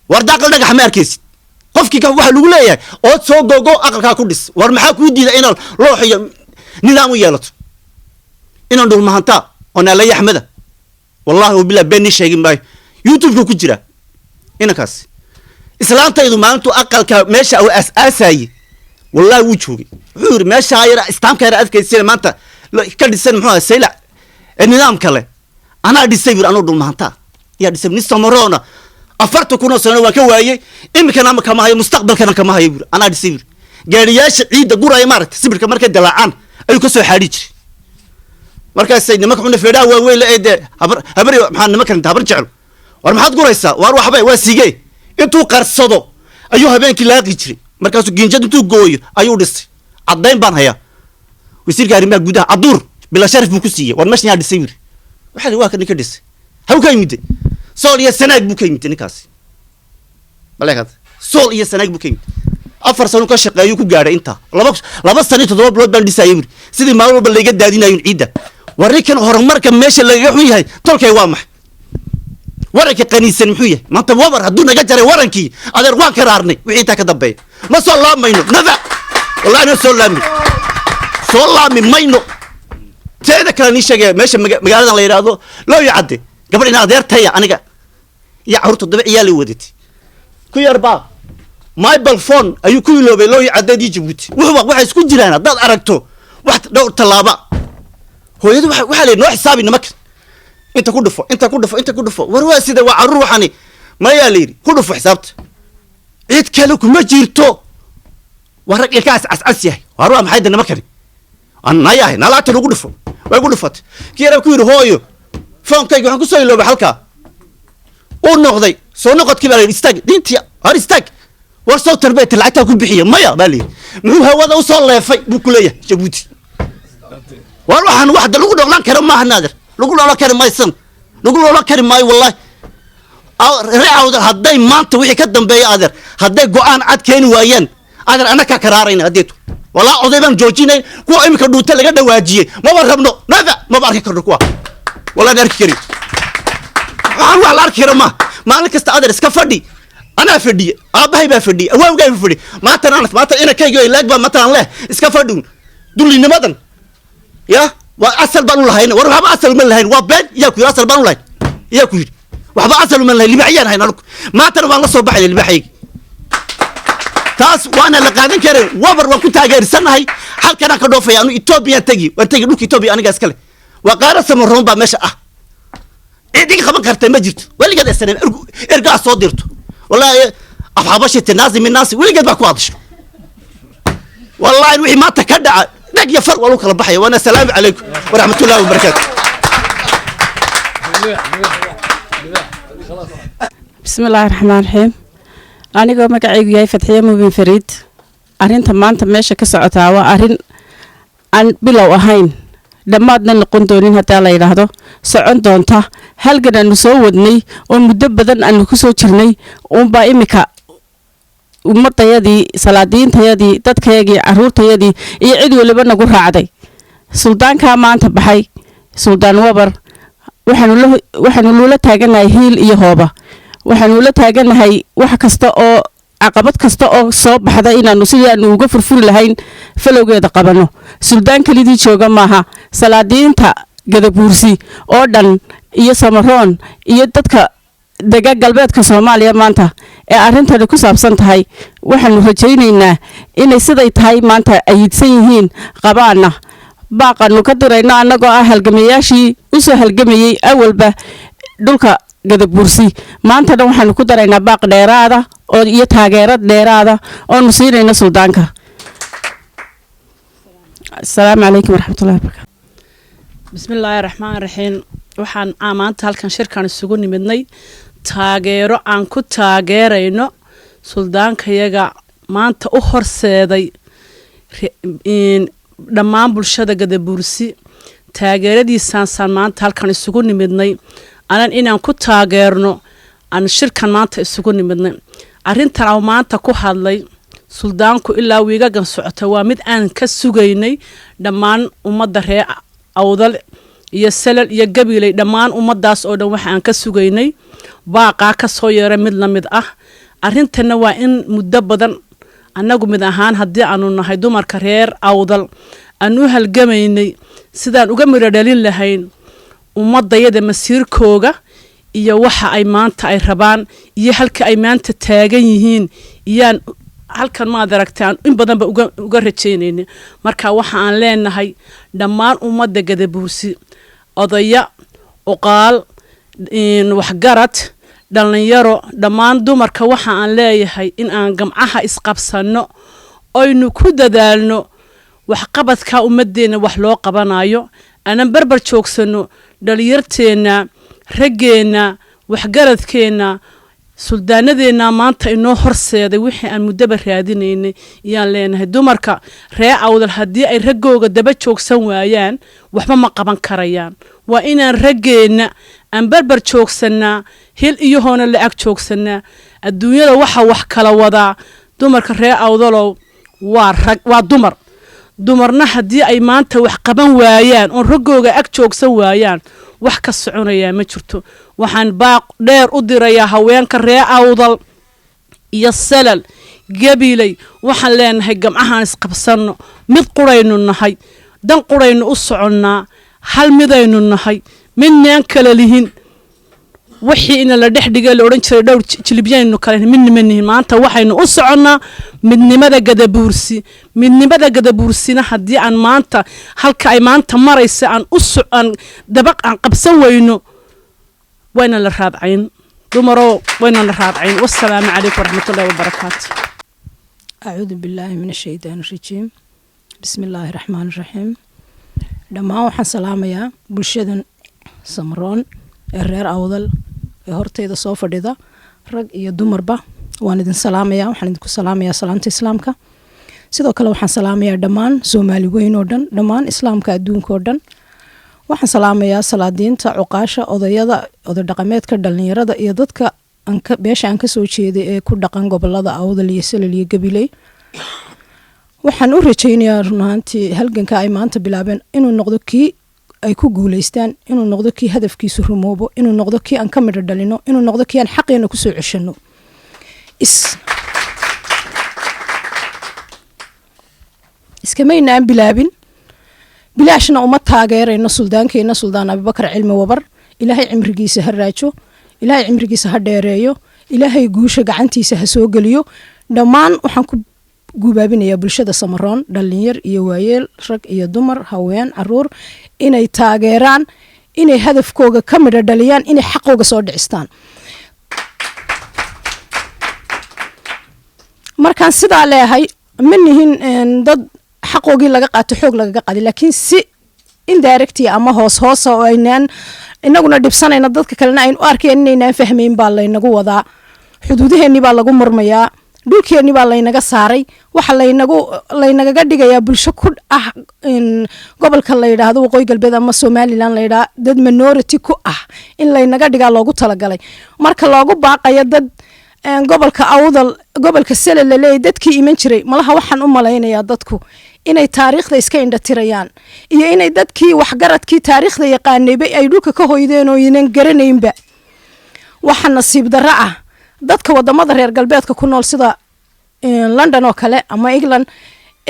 war daaqal dhagax ma arkaysid qofkii ka waxa lagu leeyahay oo soo gogo aqalka ku dhis war maxaa ku diida inaad loox iyo nidaam u yeelato inaan dhul mahanta ona la yaxmada wallahi wabillahi been sheegin bay youtube ku jira inakaas islaantaydu maalintu aqalka meesha uu aasaayi wallahi wuu joogay wuxuu yiri meesha ayra istaamka ayra adkaysan maanta ka dhisan muxuu saylac nidaam kale ana dhisay anoo dhul mahanta ya dhisay ni samarona 40 sano waa ka waayay imikana ma kama hayo mustaqbalkana kama hayo ana dhisay gaariyaasha ciida guray maarta sibirka markay dalaacaan ayuu ka soo xaadhi jiray markaas ay nimanka xuna feedaa waa weyn la eede habar maxaan nimanka habar jecel war maxaad guraysaa war waxba waa sigay intuu qarsado ayuu habeenkii laaqi jiray markaas ginjad intuu gooyo ayuu dhisay cadayn baan hayaa wasiirka arrimaha gudaha aduur bila sharaf buu ku siiyay war meesha yaa dhisay waxa waa kan ka dhisay haw ka yimid sool iyo sanaag buu ka yimid ninkaasi baleekad sool iyo sanaag buu ka yimid 4 sano ka shaqeeyo ku gaaray inta laba sano 7 bilood baan dhisay sidii maalin walba laga daadinayo ciida warikan horumarka meesha laga xun yahay tolkay waa max waranka qaniisan muxuu yahay maanta wabar hadduu naga jaray warankii adeer waan ka raarnay wixii inta ka dambeeya ma soo laamayno nada wallahi ma soo laami mayno teeda kale ni sheegay meesha magaalada la yiraahdo loo yacade gabadh ina adeertaya aniga ya urto daba ciyaal wadati ku yarba mobile phone ayuu ku iloobay loo yacade Djibouti waxa isku jiraan dad aragto wax dhowr talaaba hooyadu waxa la noo xisaabi nimanka inta ku dhufo war waa sida waa carruur waxani ma yaa leeyri ku dhufo xisaabta cid kale kuma jirto war rag ilkaas asas yahay war waa maxay nimankan anna yahay nalaata lagu dhufo way ku dhufat kiira ku yiri hooyo phone-kayga waxaan ku soo iloobay halka oo noqday soo noqodkii baa istaag dintii har istaag war soo tarbeet lacagta ku bixiyo maya baa leeyri muxuu hawada u soo leefay buu ku leeyahay Djibouti war waxaan wax lagu dhaqlan karo ma hanaadir lagu loola kari maysan lagu loola kari maayo wallahi reecawda hadday maanta wixii ka dambeeya adeer hadday go'aan cad keeni waayeen adeer anaka karaarayna hadeeto walaa oday baan joojinay kuwa imika dhuuta laga dhawaajiyay ma warabno nada ma arki karno kuwa wallahi arki kari waxaan wax la arki karo ma maalin kasta adeer iska fadhi ana fadhiye aabahay baa fadhiye awaawgay fadhi maanta ina kayga ilaag baa maanta leh iska fadhi dulinimadan ya waa asal baan u lahayn war waxba asal ma lahayn waa been yaa ku asal baan u lahayn yaa ku yiri waxba asal ma lahayn libaxiyaan hayna maanta waan la soo baxay libaxiyay taas waana la qaadan karay wabar waan ku taageersanahay halkan ka dhoofay anu Ethiopia tagi waan tagi dhulka Ethiopia aniga iskale waa qaara samaroon baa meesha ah idin qaban kartay ma jirto waligeed sanad ergaa soo dirto wallahi afxabashi tanaasi min naasi waligeed baa ku adasho wallahi wixii maanta ka dhaca دق يفر ولو كلا بحية وأنا السلام عليكم ورحمة الله وبركاته. بسم الله الرحمن الرحيم. أنا قام قاعد جاي فتحية مبين فريد. أرين تمان تمشي كسرعة وأرين أن بلا وهين لما أدنى نقندونين هتا لا يرهدو سعون دونتا هل قدر نسودني ومدبدا أن نكسو ترني وبايمك ummadayadii salaadiintayadii dadkayagii caruurtayadii iyo cid waliba nagu raacday suldaanka maanta baxay suldaan wabar waxaanu lula taaganahay hiil iyo hooba waxaanu la taaganahay wax kasta oo caqabad kasta oo soo baxda inaanu sidaanu uga furfuri lahayn falowgeeda qabano suldaan kalidii jooga maaha salaadiinta gadabuursi oo dhan iyo samaroon iyo dadka dega galbeedka Soomaaliya maanta ee arintani ku saabsan tahay waxaanu rajaynaynaa inay siday tahay maanta ayidsan yihiin qabaana baaqanu ka dirayna anagoo ah halgamayaashii u soo halgamayay awalba dhulka gadabuursi maanta dhan waxaanu ku daraynaa baaq dheeraada oo iyo taageerad dheeraada oo nu siinayna suldaanka. Assalaamu calaykum waraxmatullaahi wabarakaatu. bismillaahi raxmaani raxiim. waxaan maanta halkan shirkan isugu nimidnay taageero aan ku taageerayno suldaankayaga maanta u horseeday dhammaan bulshada gadabuursi taageeradiisaan maanta halkan isugu nimidnay anan inaan ku taageerno aan shirkan maanta isugu nimidnay arrintan aan maanta ku hadlay suldaanku ilaa wiigagan socota waa mid aan ka sugaynay dhammaan ummadda reer awdal iyo salal iyo gabilay dhammaan ummadaas oo dhan waxa aan ka sugaynay baaqaa ka soo yeeray mid la mid ah arrintana waa in muddo badan annagu mid ahaan haddii aanu nahay dumarka reer awdal aan u halgamaynay sidaan uga midho dhalin lahayn ummadayada masiirkooga iyo waxa ay maanta ay rabaan iyo halka ay maanta taagan yihiin iyaan halkan maad aragtaan in badanba uga rajaynayna marka waxa aan leenahay dhammaan ummadda gadabuursi odaya oqaal waxgarad dhalinyaro dhammaan dumarka waxa aan leeyahay in aan gamcaha isqabsano oynu ku dadaalno waxqabadka ummadeena wax loo qabanayo aanan barbar joogsano dhalinyarteena raggeena waxgaradkeena suldaanadeena maanta inoo horseeday wixii aan muddaba raadinaynay iyaan leenahay dumarka ree awdal haddii ay raggooga daba joogsan waayaan waxba ma qaban karayaan waa inaan raggeena aan barbar joogsanaa hil iyo hoona lacag joogsanaa adduunyada waxa wax kala wadaa dumarka ree awdalow waa dumar dumarna haddii ay maanta wax qaban waayaan oon raggooga ag joogsan waayaan wax ka soconayaa ma jirto waxaan baaq dheer u dirayaa haweenka ree awdal iyo salal gabilay waxaan leenahay gamcahaan isqabsanno mid quraynu nahay dan quraynu u soconnaa hal midaynu nahay midnaan kala lihin wixii ina la dhex dhigay la odhan jiray dhowr jilibyaynu kale midnima nihin maanta waxaynu u soconnaa midnimada gadabuursina haddii aan maanta halka ay maanta maraysa aan dabaq aan qabsan weyno wayna la raadcayn dumaroo wayna la raadcayn. wassalaamu calaykum waraxmatullaahi wabarakaatu. acuudu billaahi min ashaytaan arajiim bismillaahi raxmaani raxiim. dhammaan waxaan salaamayaa bulshadan samaroon ee reer awdal ee horteyda soo fadhida rag iyo dumarba waan idin salaamayaa waxaan idinku salaamayaa salaanta islaamka sidoo kale waxaan salaamayaa dhammaan soomaali weyn oo dhan dhammaan islaamka adduunka oo dhan waxaan salaamayaa salaadiinta cuqaasha odayada oday dhaqameedka dhalinyarada iyo dadka beesha aan kasoo jeeday ee ku dhaqan gobolada awdal iyo salal iyo gabiley waxaan u rajaynayaa run ahaantii halganka ay maanta bilaabeen inuu noqdo kii ay ku guuleystaan inuu noqdo kii hadafkiisu rumoobo inuu noqdo kii aan ka midho dhalino inuu noqdo kii aan xaqeena kusoo ceshano iskamaynaan bilaabin bilaashna uma taageerayno suldaankeena suldaan abubakar cilmi wabar ilaahay cimrigiisa ha raajo ilaahay cimrigiisa ha dheereeyo ilaahay guusha gacantiisa ha soo geliyo dhammaan waxaan ku guubaabinayaa bulshada samaroon dhalinyar iyo waayeel rag iyo dumar haween caruur inay taageeraan inay hadafkooga ka midho dhaliyaan inay xaqooga soo dhicistaan markaan sidaa leeyahay ma nihin dad xaqoogii laga qaato xoog lagaga qaadi laakiin si indirect ama hoos hoosa oo aynaan inaguna dhibsanayna dadka kalena aynu u arkeen inaynaan fahmayn baa laynagu wadaa xuduudaheennii baa lagu murmayaa dhulkeennii baa laynaga saaray waxa laynagaga dhigayaa bulsho ku ah gobolka la yidhaahdo waqooyi galbeed ama somalilan la yidhaha dad minority ku ah in laynaga dhigaa loogu talagalay marka loogu baaqayo dad gobolka awdal gobolka salal laleeyahy dadkii iman jiray malaha waxaan u malaynayaa dadku inay taariikhda iska indhatirayaan iyo inay dadkii waxgaradkii taariikhda yaqaanayba ay dhulka ka hoydeen oo inan garanaynba waxa nasiib darro ah dadka wadamada reer galbeedka ku nool sida london oo kale ama england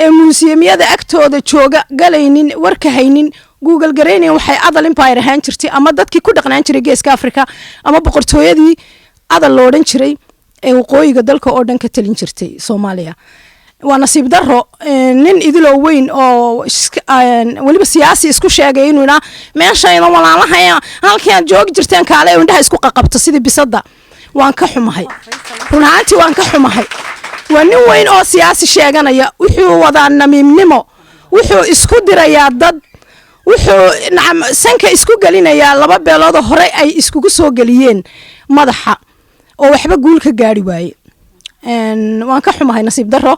ee muusiyamyada agtooda jooga galaynin warka haynin google gareynayn waxay adal empire ahaan jirtay ama dadkii ku dhaqnaan jiray geeska africa ama boqortooyadii adal lo odhan jiray ee waqooyiga dalka oo dhan ka talin jirtay soomaaliya waa nasiib daro nin idiloo weyn oo weliba siyaasi isku sheegay inuu idhaa meeshayda walaalahaya halkii aad joogi jirteen kaale oo indhaha isku qaqabto sidii bisada waan ka xumahay run ahaantii waan ka xumahay waa nin weyn oo siyaasi sheeganaya wuxuu wadaa namiimnimo wuxuu isku dirayaa dad wuxuu sanka isku gelinayaa laba beeloodoo horey ay iskugu soo geliyeen madaxa oo waxba guul ka gaari waaye waan ka xumahay nasiib daro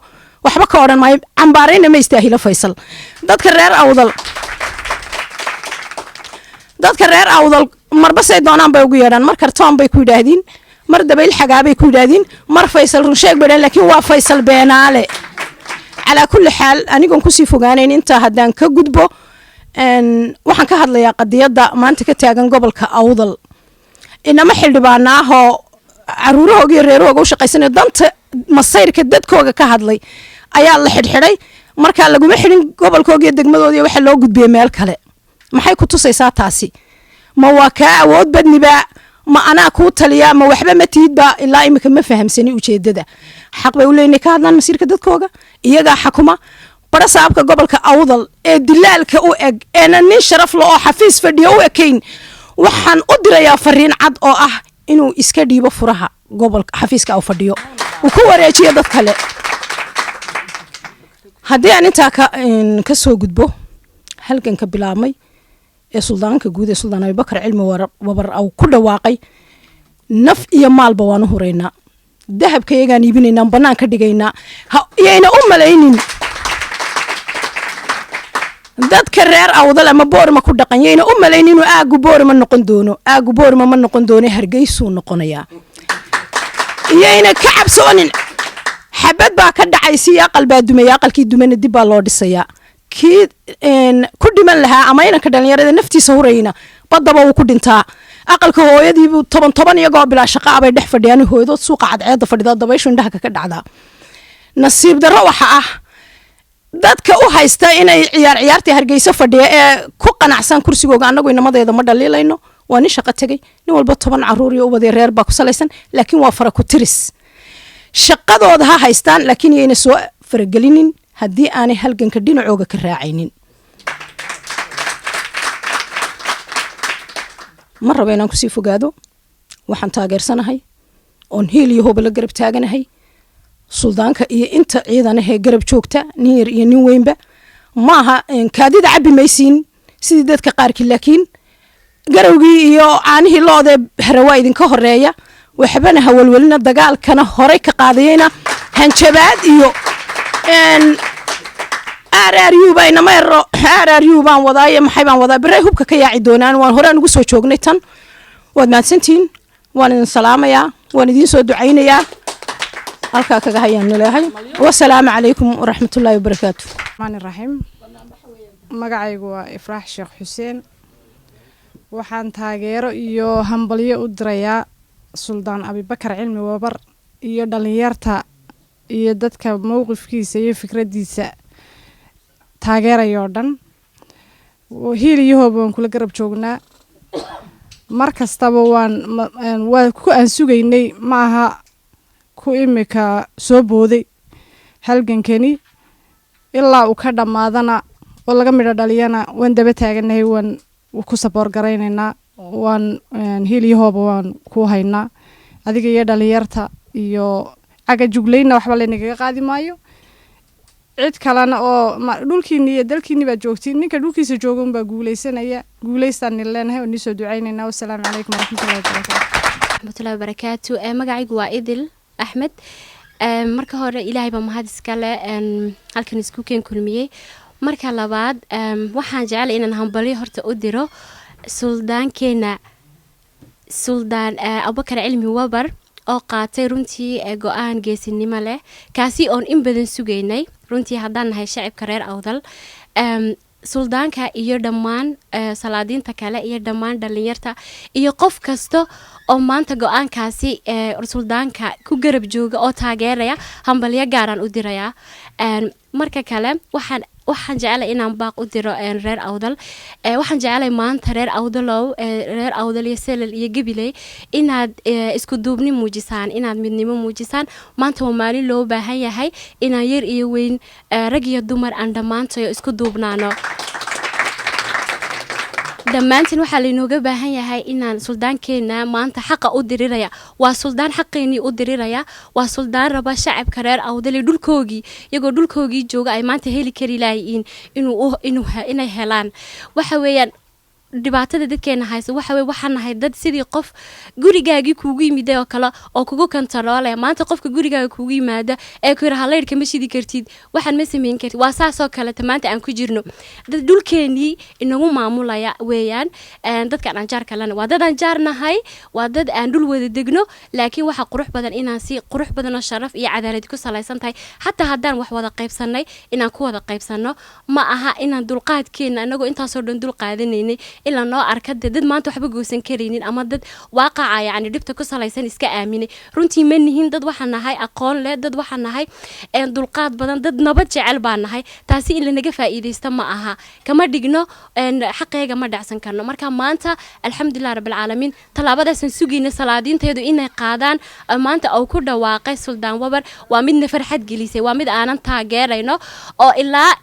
waxba ka odhan maayo cambaarayna ma istaahilo faysal dadka reer awdal marba say doonaan bay ugu yeedhaan mar kartoon bay ku yidhaahdiin mar dabayl xagaabay ku yidhaahdiin mar faysal runsheeg bay dhahan laakiin waa faysal beenaale calaa kulli xaal anigoon kusii fogaanayn intaa haddaan ka gudbo waxaan ka hadlayaa qadiyadda maanta ka taagan gobolka awdal inama xildhibaana ahoo caruurahooga iyo reerahooga u shaqaysanayo danta masayrka dadkooga ka hadlay ayaa la xidhxidhay markaa laguma xidhin gobolkooga iyo degmadooda waxaa loo gudbiyey meel kale maxay ku tusaysaa taasi ma waa kaa awood badnibaa ma anaa kuu taliya ma waxba ma tiidba ilaa imika ma fahamsani ujeedada xaq bay u leeyihin ka hadlaan masiirka dadkooga iyagaa xakuma barasaabka gobolka awdal ee dilaalka u eg eena nin sharaf le oo xafiis fadhiyo u ekayn waxaan u dirayaa fariin cad oo ah inuu iska dhiibo furaha gobolka xafiiska u fadhiyo uu ku wareejiyo dad kale haddii aan intaa ka soo gudbo halganka bilaabmay ee suldaanka guud ee suldaan abibakar cilmi wabar aw ku dhawaaqay naf iyo maalba waan u huraynaa dahabka iyagaan iibinaynaa bannaan ka dhigaynaa iyayna u malaynin dadka reer awdal ama boorima ku dhaqan yayna u malayn inuu aagu boorima noqon doono aagu boorima ma noqon doono hargeysuu noqonayaa iyayna ka cabsoonin xabad baa ka dhacaysa iyo aqal baa dumaya aqalkii dumana dib baa loo dhisayaa kii ku dhiman lahaa ama inanka dhalinyarada naftiisa hurayna badaba wuu ku dhintaa aqalka hooyadiibuu toban iyagoo bilaa shaqa abay dhex fadhiyaan hooyadood suuqa cadceeda fadhida dabayshu indhaha ka dhacdaa nasiib darro waxa ah dadka u haysta inay ciyaartii hargeysa fadhiya ee ku qanacsan kursigooga annagu inamadeeda ma dhaliilayno waa nin shaqo tegay nin walba 10 caruur iyo ubadii reer baa ku salaysan laakiin waa fara ku tiris shaqadooda ha haystaan laakiin iyayna soo faragelinin haddii aanay halganka dhinacooga ka raacaynin ma rabo inaan kusii fogaado waxaan taageersanahay oon hiil iyo hooba la garab taaganahay suldaanka iyo inta ciidanahee garab joogta nin yar iyo nin weynba maaha kaadida cabbi maysiin sidii dadka qaarkii laakiin garawgii iyo caanihii loodee harawaa idinka horeeya waxbana hawalwelina dagaalkana horey ka qaadayeyna hanjabaad iyo RRU baynama ero RRU baan wadaaye maxay baan wadaa biray hubka ka yaaci doonaan waan horaan ugu soo joognay tan waad mahadsantihiin waan idin salaamayaa waan idin soo ducaynayaa halkaa kaga hayaan leeyahay wassalaamu calaykum waraxmatullaahi wabarakaatu الرحمن الرحيم magacaygu waa ifraax sheekh xuseen waxaan taageero iyo hambalyo u dirayaa suldaan abibakar cilmi wabar iyo dhalinyarta iyo dadka mowqifkiisa iyo fikradiisa taageerayo dhan hiil iyo hoob waan kula garab joognaa mar kastaba waan ku aan sugaynay maaha ku imika soo booday halgankani ilaa uu ka dhammaadana oo laga midho dhaliyana waan daba taaganahay waan ku saboor garaynaynaa waan hiil iyo hooba waan ku haynaa adiga iyo dhalinyarta iyo caga juglayna waxba laynagaga qaadi maayo cid kalena oo dhulkiini iyo dalkiini baa joogtiin ninka dhulkiisa jooga unbaa guuleysanaya guuleystaan leenahay oo nisoo ducaynaynaa wassalaamu calaykum waraxmatullahi wabarakaatu magacaygu waa idil axmed marka hore ilaahay baa mahad iskale halkan isku keen kulmiyey marka labaad waxaan jeclay inaan hambalyo horta u diro suldaankeena suldaan abubakar cilmi wabar oo qaatay runtii go-aan geesinimo leh kaasi oon in badan sugaynay runtii haddaan nahay shacibka reer awdal suldaanka iyo dhammaan salaadiinta kale iyo dhammaan dhalinyarta iyo qof kasta oo maanta go-aankaasi suldaanka ku garab jooga oo taageeraya hambalyo gaaraan u dirayaa marka kale waxaan jeclay inaan baaq u diro reer awdal waxaan jeclay maanta reer awdal iyo selal iyo gabiley inaad isku duubni muujisaan inaad midnimo muujisaan maanta waa maalin loo baahan yahay inaan yar iyo weyn rag iyo dumar aan dhammaantayo isku duubnaano dhammaantiin waxaa laynooga baahan yahay inaan suldaankeena maanta xaqa u diriraya waa suldaan xaqeenii u diriraya waa suldaan raba shacabka reer awdal dhulkoogii iyagoo dhulkoogii jooga ay maanta heli kari laayiin inay helaan waxa weeyaan dhibaatada dadkeena haysa waxa weey waxaan nahay dad sidii qof gurigaagii kuugu yimiday oo kale oo kugu kantaroolaya maanta qofka gurigaaga kuugu yimaada ee ku yiraahdo leerka ma shidi kartid waxaan ma sameyn kartid waa saasoo kale maanta aan ku jirno dad dhulkeenii inagu maamulaya weeyaan dadkan aan jaar kalena waa dad aan jaar nahay waa dad aan dhul wada degno laakiin waxa qurux badan inaan si qurux badan oo sharaf iyo cadaalad ku salaysan tahay hatta haddaan wax wada qaybsanay inaan ku wada qaybsano ma aha inaan dulqaadkeena anagoo intaasoo dhan dul qaadanaynay ilaa noo arka dad maanta waxba goosan kareynin ama dad waaqaca yani dhibta ku salaysan iska aaminay runtii ma nihin dad waxaan nahay aqoon leh dad waxaan nahay dulqaad badan dad nabad jecel baan nahay taasi in lanaga faa'iideysto ma aha kama dhigno xaqeega ma dhacsan karno marka maanta alxamdulilah rabbil caalamiin talaabadaasaan sugayna salaadiinteedu inay qaadaan maanta oo ku dhawaaqay suldaan wabar waa midna farxad gelisay waa mid aanan taageerayno oo ilaa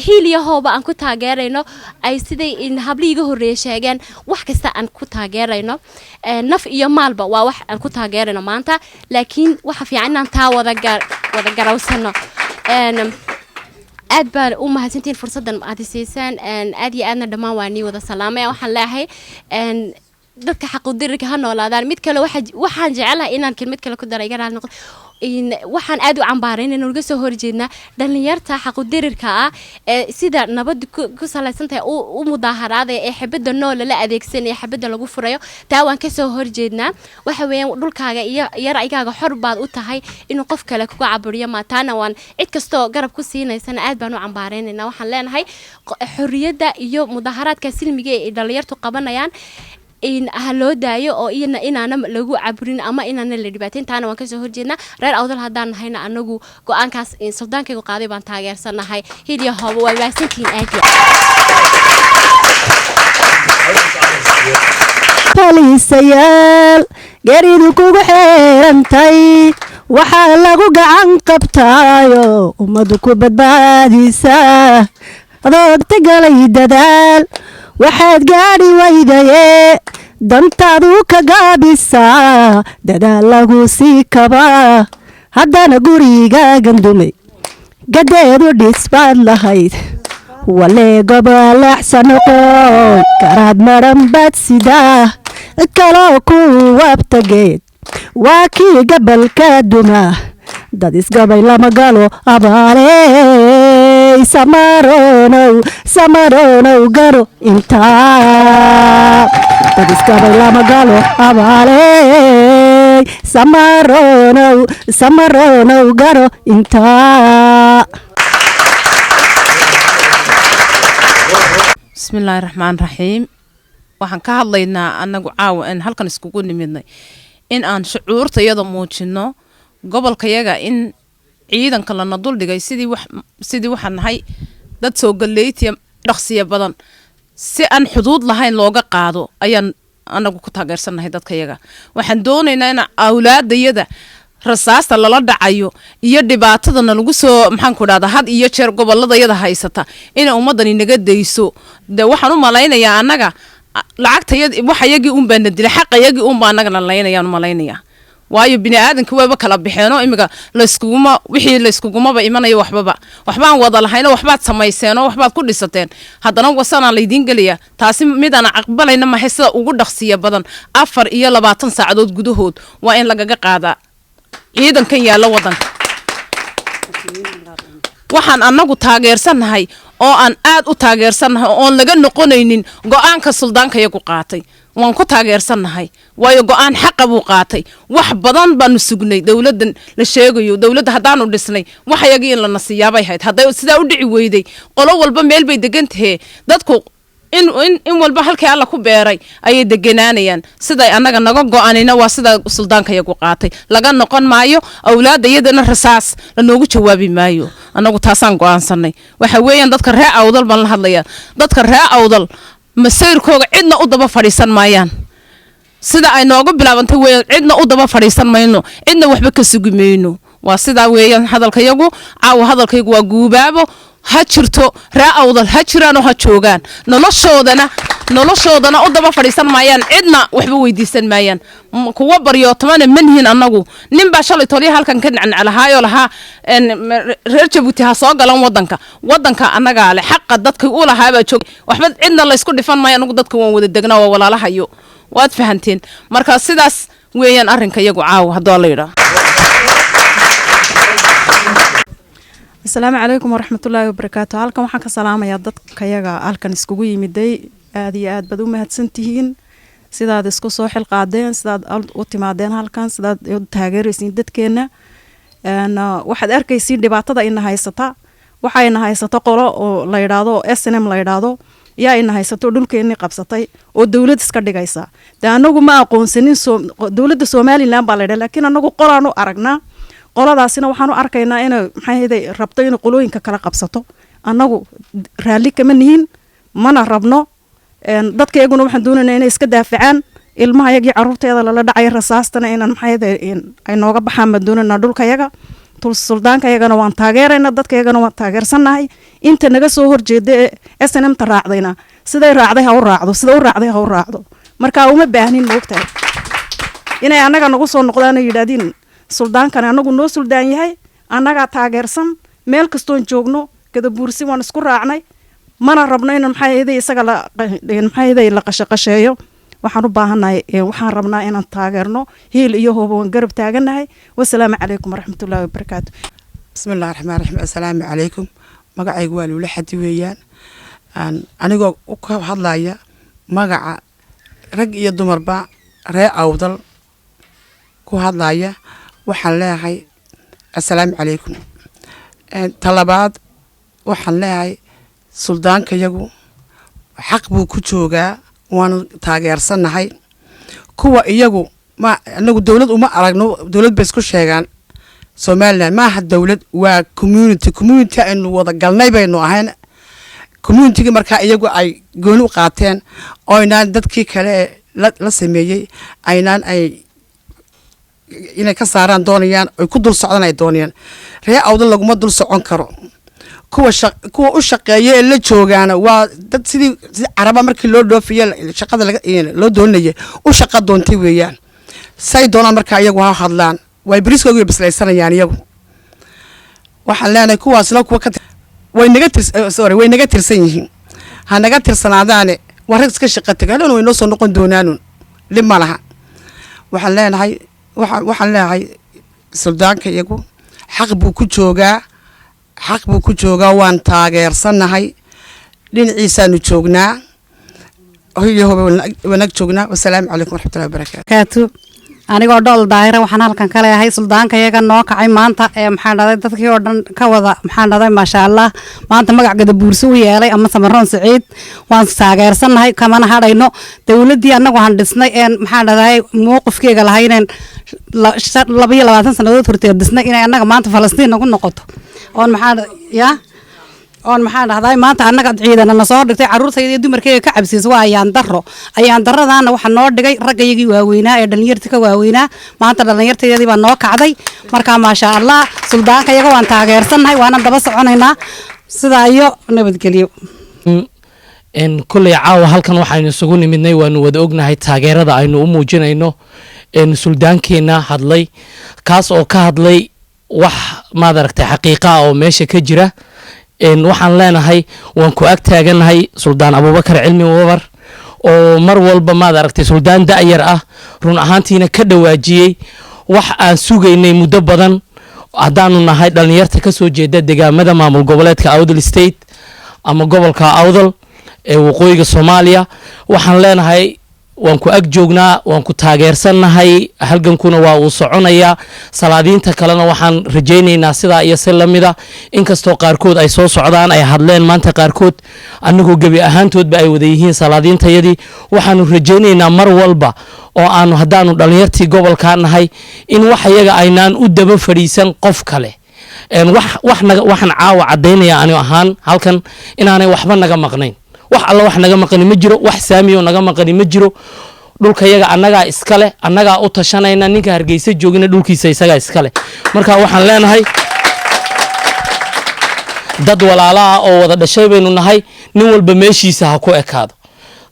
hiiliyahooba aan ku taageerayno ay siday habliiga horeeya sheegeen wax kasta aan ku taageerayno naf iyo maalba waa wax aan ku taageerayno maanta laakiin waxa fiican inaan taa wada garawsano aad baan u mahadsantiin fursadan aad siisaan aad iyo aadna dhammaan waa nii wada salaamay waxaan leeyahay dadka xaquudirirka ha noolaadaan mid kale waxaan jecelahay inaan kelmad kale ku daray garaa noqdo waxaan aad u cambaaraynay inaan uga soo horjeednaa dhalinyarta xaquudirirka ah ee sida nabad ku salaysan tahay u mudaaharaadaya ee xabadda nool la adeegsanaya xabadda lagu furayo taa waan ka soo horjeednaa waxa weeyaan dhulkaaga iyo yarayigaaga xor baad u tahay inuu qof kale kuga caburiyo maataana waan cid kastoo garab ku siinaysana aad baan u cambaaraynaynaa waxaan leenahay xorriyadda iyo mudaaharaadka silmiga ee dhalinyartu qabanayaan in loo daayo oo inaana lagu caburin ama inaana la dhibaateyn taana waan kasoo horjeednaa reer awdal haddaan nahayna anagu go-aankaas suldaankaygu qaaday baan taageersanahay hidya hooba waa waasantihiin aadiya talisayaal garidu kugu xeerantay waxaa lagu gacan qabtaayo ummadu ku badbaadisaa adoo tagalay dadaal waxaad gaadhi waydaye dantaadu ka gaabisaa dadaal lagu sii kabaa haddana gurigaagan dumay gadeedu dhisbaad lahayd walee gobolaxsanoqoy garaad maran baad sidaa cid kaloo ku waabtageed waa kii gabalka dumaa dad isgabay lama galo abaaley samaronow garo intaa dad isgabay lama galo abaaley samaronow garo intaa bismillaahi raxmaan raxiim waxaan ka hadlaynaa anagu caawa aan halkan iskugu nimidnay in aan shucuurta iyada muujino gobolkayaga in ciidanka lana duldhigay sidii waxaan nahay dad soo galleeytiya dhaqsiya badan si aan xuduud lahayn looga qaado ayaan anagu ku taageersannahay dadkayaga waxaan doonaynaa in awlaadayada rasaasta lala dhacayo iyo dhibaatadana lagu soo maxaanku dhahdaa had iyo jeer goboladayada haysata inay ummadani naga dayso de waxaan u malaynayaa annaga waxayagii unbaana dilay xaqayagii unbaa annaga lalaynayaan u malaynayaa waayo bini aadanka waaba kala baxeeno imiga wixii layskugumaba imanayo waxbaan wada lahayno waxbaad samayseeno waxbaad ku dhisateen haddana wasanaa laydiin gelaya taasi midaan aqbalayna mahay sida ugu dhaqsiya badan 24 saacadood gudahood waa in lagaga qaadaa ciidankan yaalla wadanka waxaan annagu taageersannahay oo aan aad u taageersannahay oon laga noqonaynin go-aanka suldaankayagu qaatay waan ku taageersannahay waayo go-aan xaqa buu qaatay wax badan baanu sugnay dowladdan la sheegayo dowladda haddaanu dhisnay waxayagii in la nasiyaabay hayd hadday sidaa u dhici weyday qolo walba meel bay degan tahee dadku in walba halkii alla ku beeray ayay deganaanayaan siday annaga naga go-anina waa sida suldaanka yagu qaatay laga noqon maayo awlaadda iyadana rasaas lanoogu jawaabi maayo annagu taasaan go-aansanay waxa weeyaan dadka ree awdal baan la hadlayaa dadka ree awdal masayrkooga cidna u daba fadhiisan maayaan sida ay noogu bilaabantay weeyaan cidna u daba fadhiisan mayno cidna waxba ka sugi mayno waa sidaa weeyaan hadalkayagu caawa hadalkaygu waa guubaabo ha jirto ree awdal ha jiraanoo ha joogaan noloshoodana u daba fadhiisan maayaan cidna waxba weydiisan maayaan kuwa baryootamana manihin annagu ninbaa shalay tolya halkan ka nacnaclahaayoo lahaa reer jabuuti ha soo galan wadanka annagaa leh xaqa dadkii u lahaabaa joog waxba cidna laysku dhifan maayo anagu dadka waan wada degnaa waa walaalahayo waad fahanteen marka sidaas weeyaan arrinka iyagu caawa haddoo la yidhaa asalaamu calaykum waraxmatullaahi wabarakaatu halkan waxaan ka salaamayaa dadkayaga halkan iskugu yimiday aad iyo aad baad u mahadsantihiin sidaad isku soo xilqaadeen sidaad u timaadeen halkan sidaad u taageeraysiin dadkeenna waxaad arkaysiin dhibaatada ina haysata waxaa ina haysato qolo oo la yidhaahdo snm la yidhaahdo yaa ina haysato dhulkeennii qabsatay oo dowlad iska dhigaysa dee anagu ma aqoonsanin dowladda somalilan baa la yidhaha laakiin anagu qolaan u aragnaa qoladaasina waxaan u arkaynaa inay maxay rabto inay qolooyinka kala qabsato annagu raalli kama nihin mana rabno dadka iyaguna waxaan doonaynaa inay iska daafacaan ilmaha yagii caruurteeda lala dhacay rasaastana inaan maxay ay nooga baxaan baan doonaynaa dhulkayaga suldaanka yagana waan taageeraynaa dadka yagana waan taageersannahay inta naga soo horjeeda ee snmta raacdayna siday raacday ha u raacdo sida u raacday ha u raacdo marka uma baahnin moogtahay inay annaga nagu soo noqdaan oo yidhaahdiin suldaankan anagu noo suldaan yahay annagaa taageersan meel kastoon joogno gadabuursi waan isku raacnay mana rabno in isaga la qashaqasheeyo waxaan u baahannahay waxaan rabnaa inaan taageerno hiil iyo hooba waan garab taaganahay wasalaamu calaykum waraxmatullaahi wabarakaatu bismillahi raxmaan raxiim assalaamu calaykum magacaygu waa luula xadi weeyaan anigoo ka hadlaya magaca rag iyo dumarba ree awdal ku hadlaya waxaan leeyahay assalaamu calaykum talabaad waxaan leeyahay suldaankayagu xaq buu ku joogaa waanu taageersannahay kuwa iyagu anagu dowlad uma aragno dowlad bay isku sheegaan somalilan maaha dowlad waa community aynu wada galnay baynu ahayn communitygii markaa iyagu ay gooni u qaateen oynaan dadkii kale la sameeyey inay ka saaraan doonayaan oy ku dul socdan ay doonayaan ree awdal laguma dul socon karo kuwa u shaqeeya ee la joogaana waa dad sidii caraba markii loo dhoofiye shaqada loo doonaya u shaqa doontay weeyaan say doonaan markaa iyagu ha hadlaan way beriskooga bislaysanayaan iyagu waxaan leenahay kuwaasna way naga tirsan yihiin ha naga tirsanaadaane waa rag iska shaqa taga halona way noo soo noqon doonaanun dhib ma laha waxaan leeyahay suldaanka iyagu xaq buu ku joogaa waan taageersannahay dhinaciisaanu joognaa iyo hoba wanaag joognaa wasalaamu calaykum waraxmatullahi wabarakaatu anigoo dhool daahira waxaan halkan ka leeyahay suldaanka iyaga noo kacay maanta ee maxaan dhaday dadkii oo dhan ka wada maxaan dhaday maasha allah maanta magac gadabuursi u yeelay ama samaroon siciid waan taageersannahay kamana hadhayno dowladdii annagu aan dhisnay een maxaan dhaday mowqifkeega lahayneen 22 sannadood horteed dhisnay inay annaga maanta falastiin nagu noqoto oon maxaan dhahday maanta annaga ciidana na soo dhigtay carruurtayda iyo dumarkayga ka cabsiisa waa ayaan daradaana waxaa noo dhigay raggayagii waaweynaa ee dhallinyartii ka waaweynaa maanta dhallinyartayadii baa noo kacday markaa maasha allah suldaanka iyaga waan taageersannahay waanan daba soconaynaa sidaa iyo nabadgelyo kulley caawa halkan waxaynu isugu nimidnay waanu wada ognahay taageerada aynu u muujinayno suldaankeenna hadlay kaas oo ka hadlay wax maad aragtay xaqiiqa ah oo meesha ka jira waxaan leenahay waan ku ag taaganahay suldaan abubakar cilmi wabar oo mar walba maad aragtay suldaan da'yar ah run ahaantiina ka dhawaajiyey wax aan sugaynay muddo badan haddaanu nahay dhallinyarta ka soo jeeda deegaamada maamul goboleedka awdal state ama gobolka awdal ee waqooyiga soomaaliya waxaan leenahay waan ku ag joognaa waan ku taageersannahay halgankuna waa uu soconayaa salaadiinta kalena waxaan rajaynaynaa sidaa iyo si la mida inkastoo qaarkood ay soo socdaan ay hadleen maanta qaarkood annagoo gebi ahaantoodba ay wada yihiin salaadiintayadii waxaanu rajaynaynaa mar walba oo aanu haddaanu dhallinyartii gobolkaa nahay in wax iyaga aynaan u daba fadhiisan qof kale waxaan caawa caddaynaya anu ahaan halkan inaanay waxba naga maqnayn wax alla wax naga maqani ma jiro wax saamiyo naga maqani ma jiro dhulka yaga annagaa iskale annagaa u tashanayna ninka hargeysa joogina dhulkiisa isagaa iskale marka waxaan leenahay dad walaalaha oo wada dhashay baynu nahay nin walba meeshiisa ha ku ekaado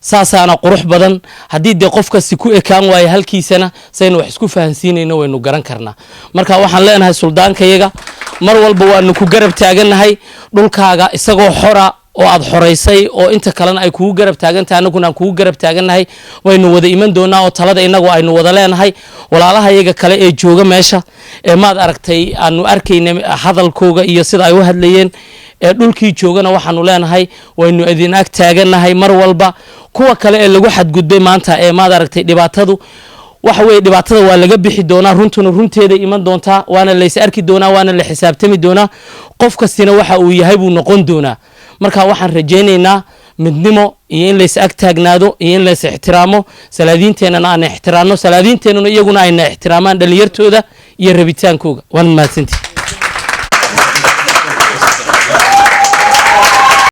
saasaana qurux badan haddii dee qof kasti ku ekaan waayo halkiisana saynu wax isku fahansiinayno waynu garan karnaa marka waxaan leenahay suldaankayaga mar walba waanu ku garab taagannahay dhulkaaga isagoo xora oo aad xoraysay oo inta kalena ay kugu garab taagantahay annaguna aan kugu garab taagannahay waynu wada iman doonaa oo talada innagu aynu wada leenahay walaalaha iyaga kale ee jooga meesha ee maad aragtay aanu arkayna hadalkooga iyo sida ay u hadlayeen ee dhulkii joogana waxaanu leenahay waynu idin ag taagannahay mar walba kuwa kale ee lagu xadgudbay maanta ee maad aragtay dhibaatadu waxa weeye dhibaatada waa laga bixi doonaa runtuna runteeda iman doontaa waana lays arki doonaa waana la xisaabtami doonaa qof kastina waxa uu yahay buu noqon doonaa marka waxaan rajaynaynaa midnimo iyo in lays ag taagnaado iyo in lays ixtiraamo salaadiinteennana aan ixtiraamno salaadiinteennuna iyaguna ayna ixtiraamaan dhallinyartooda iyo rabitaankooga waan mahadsantihi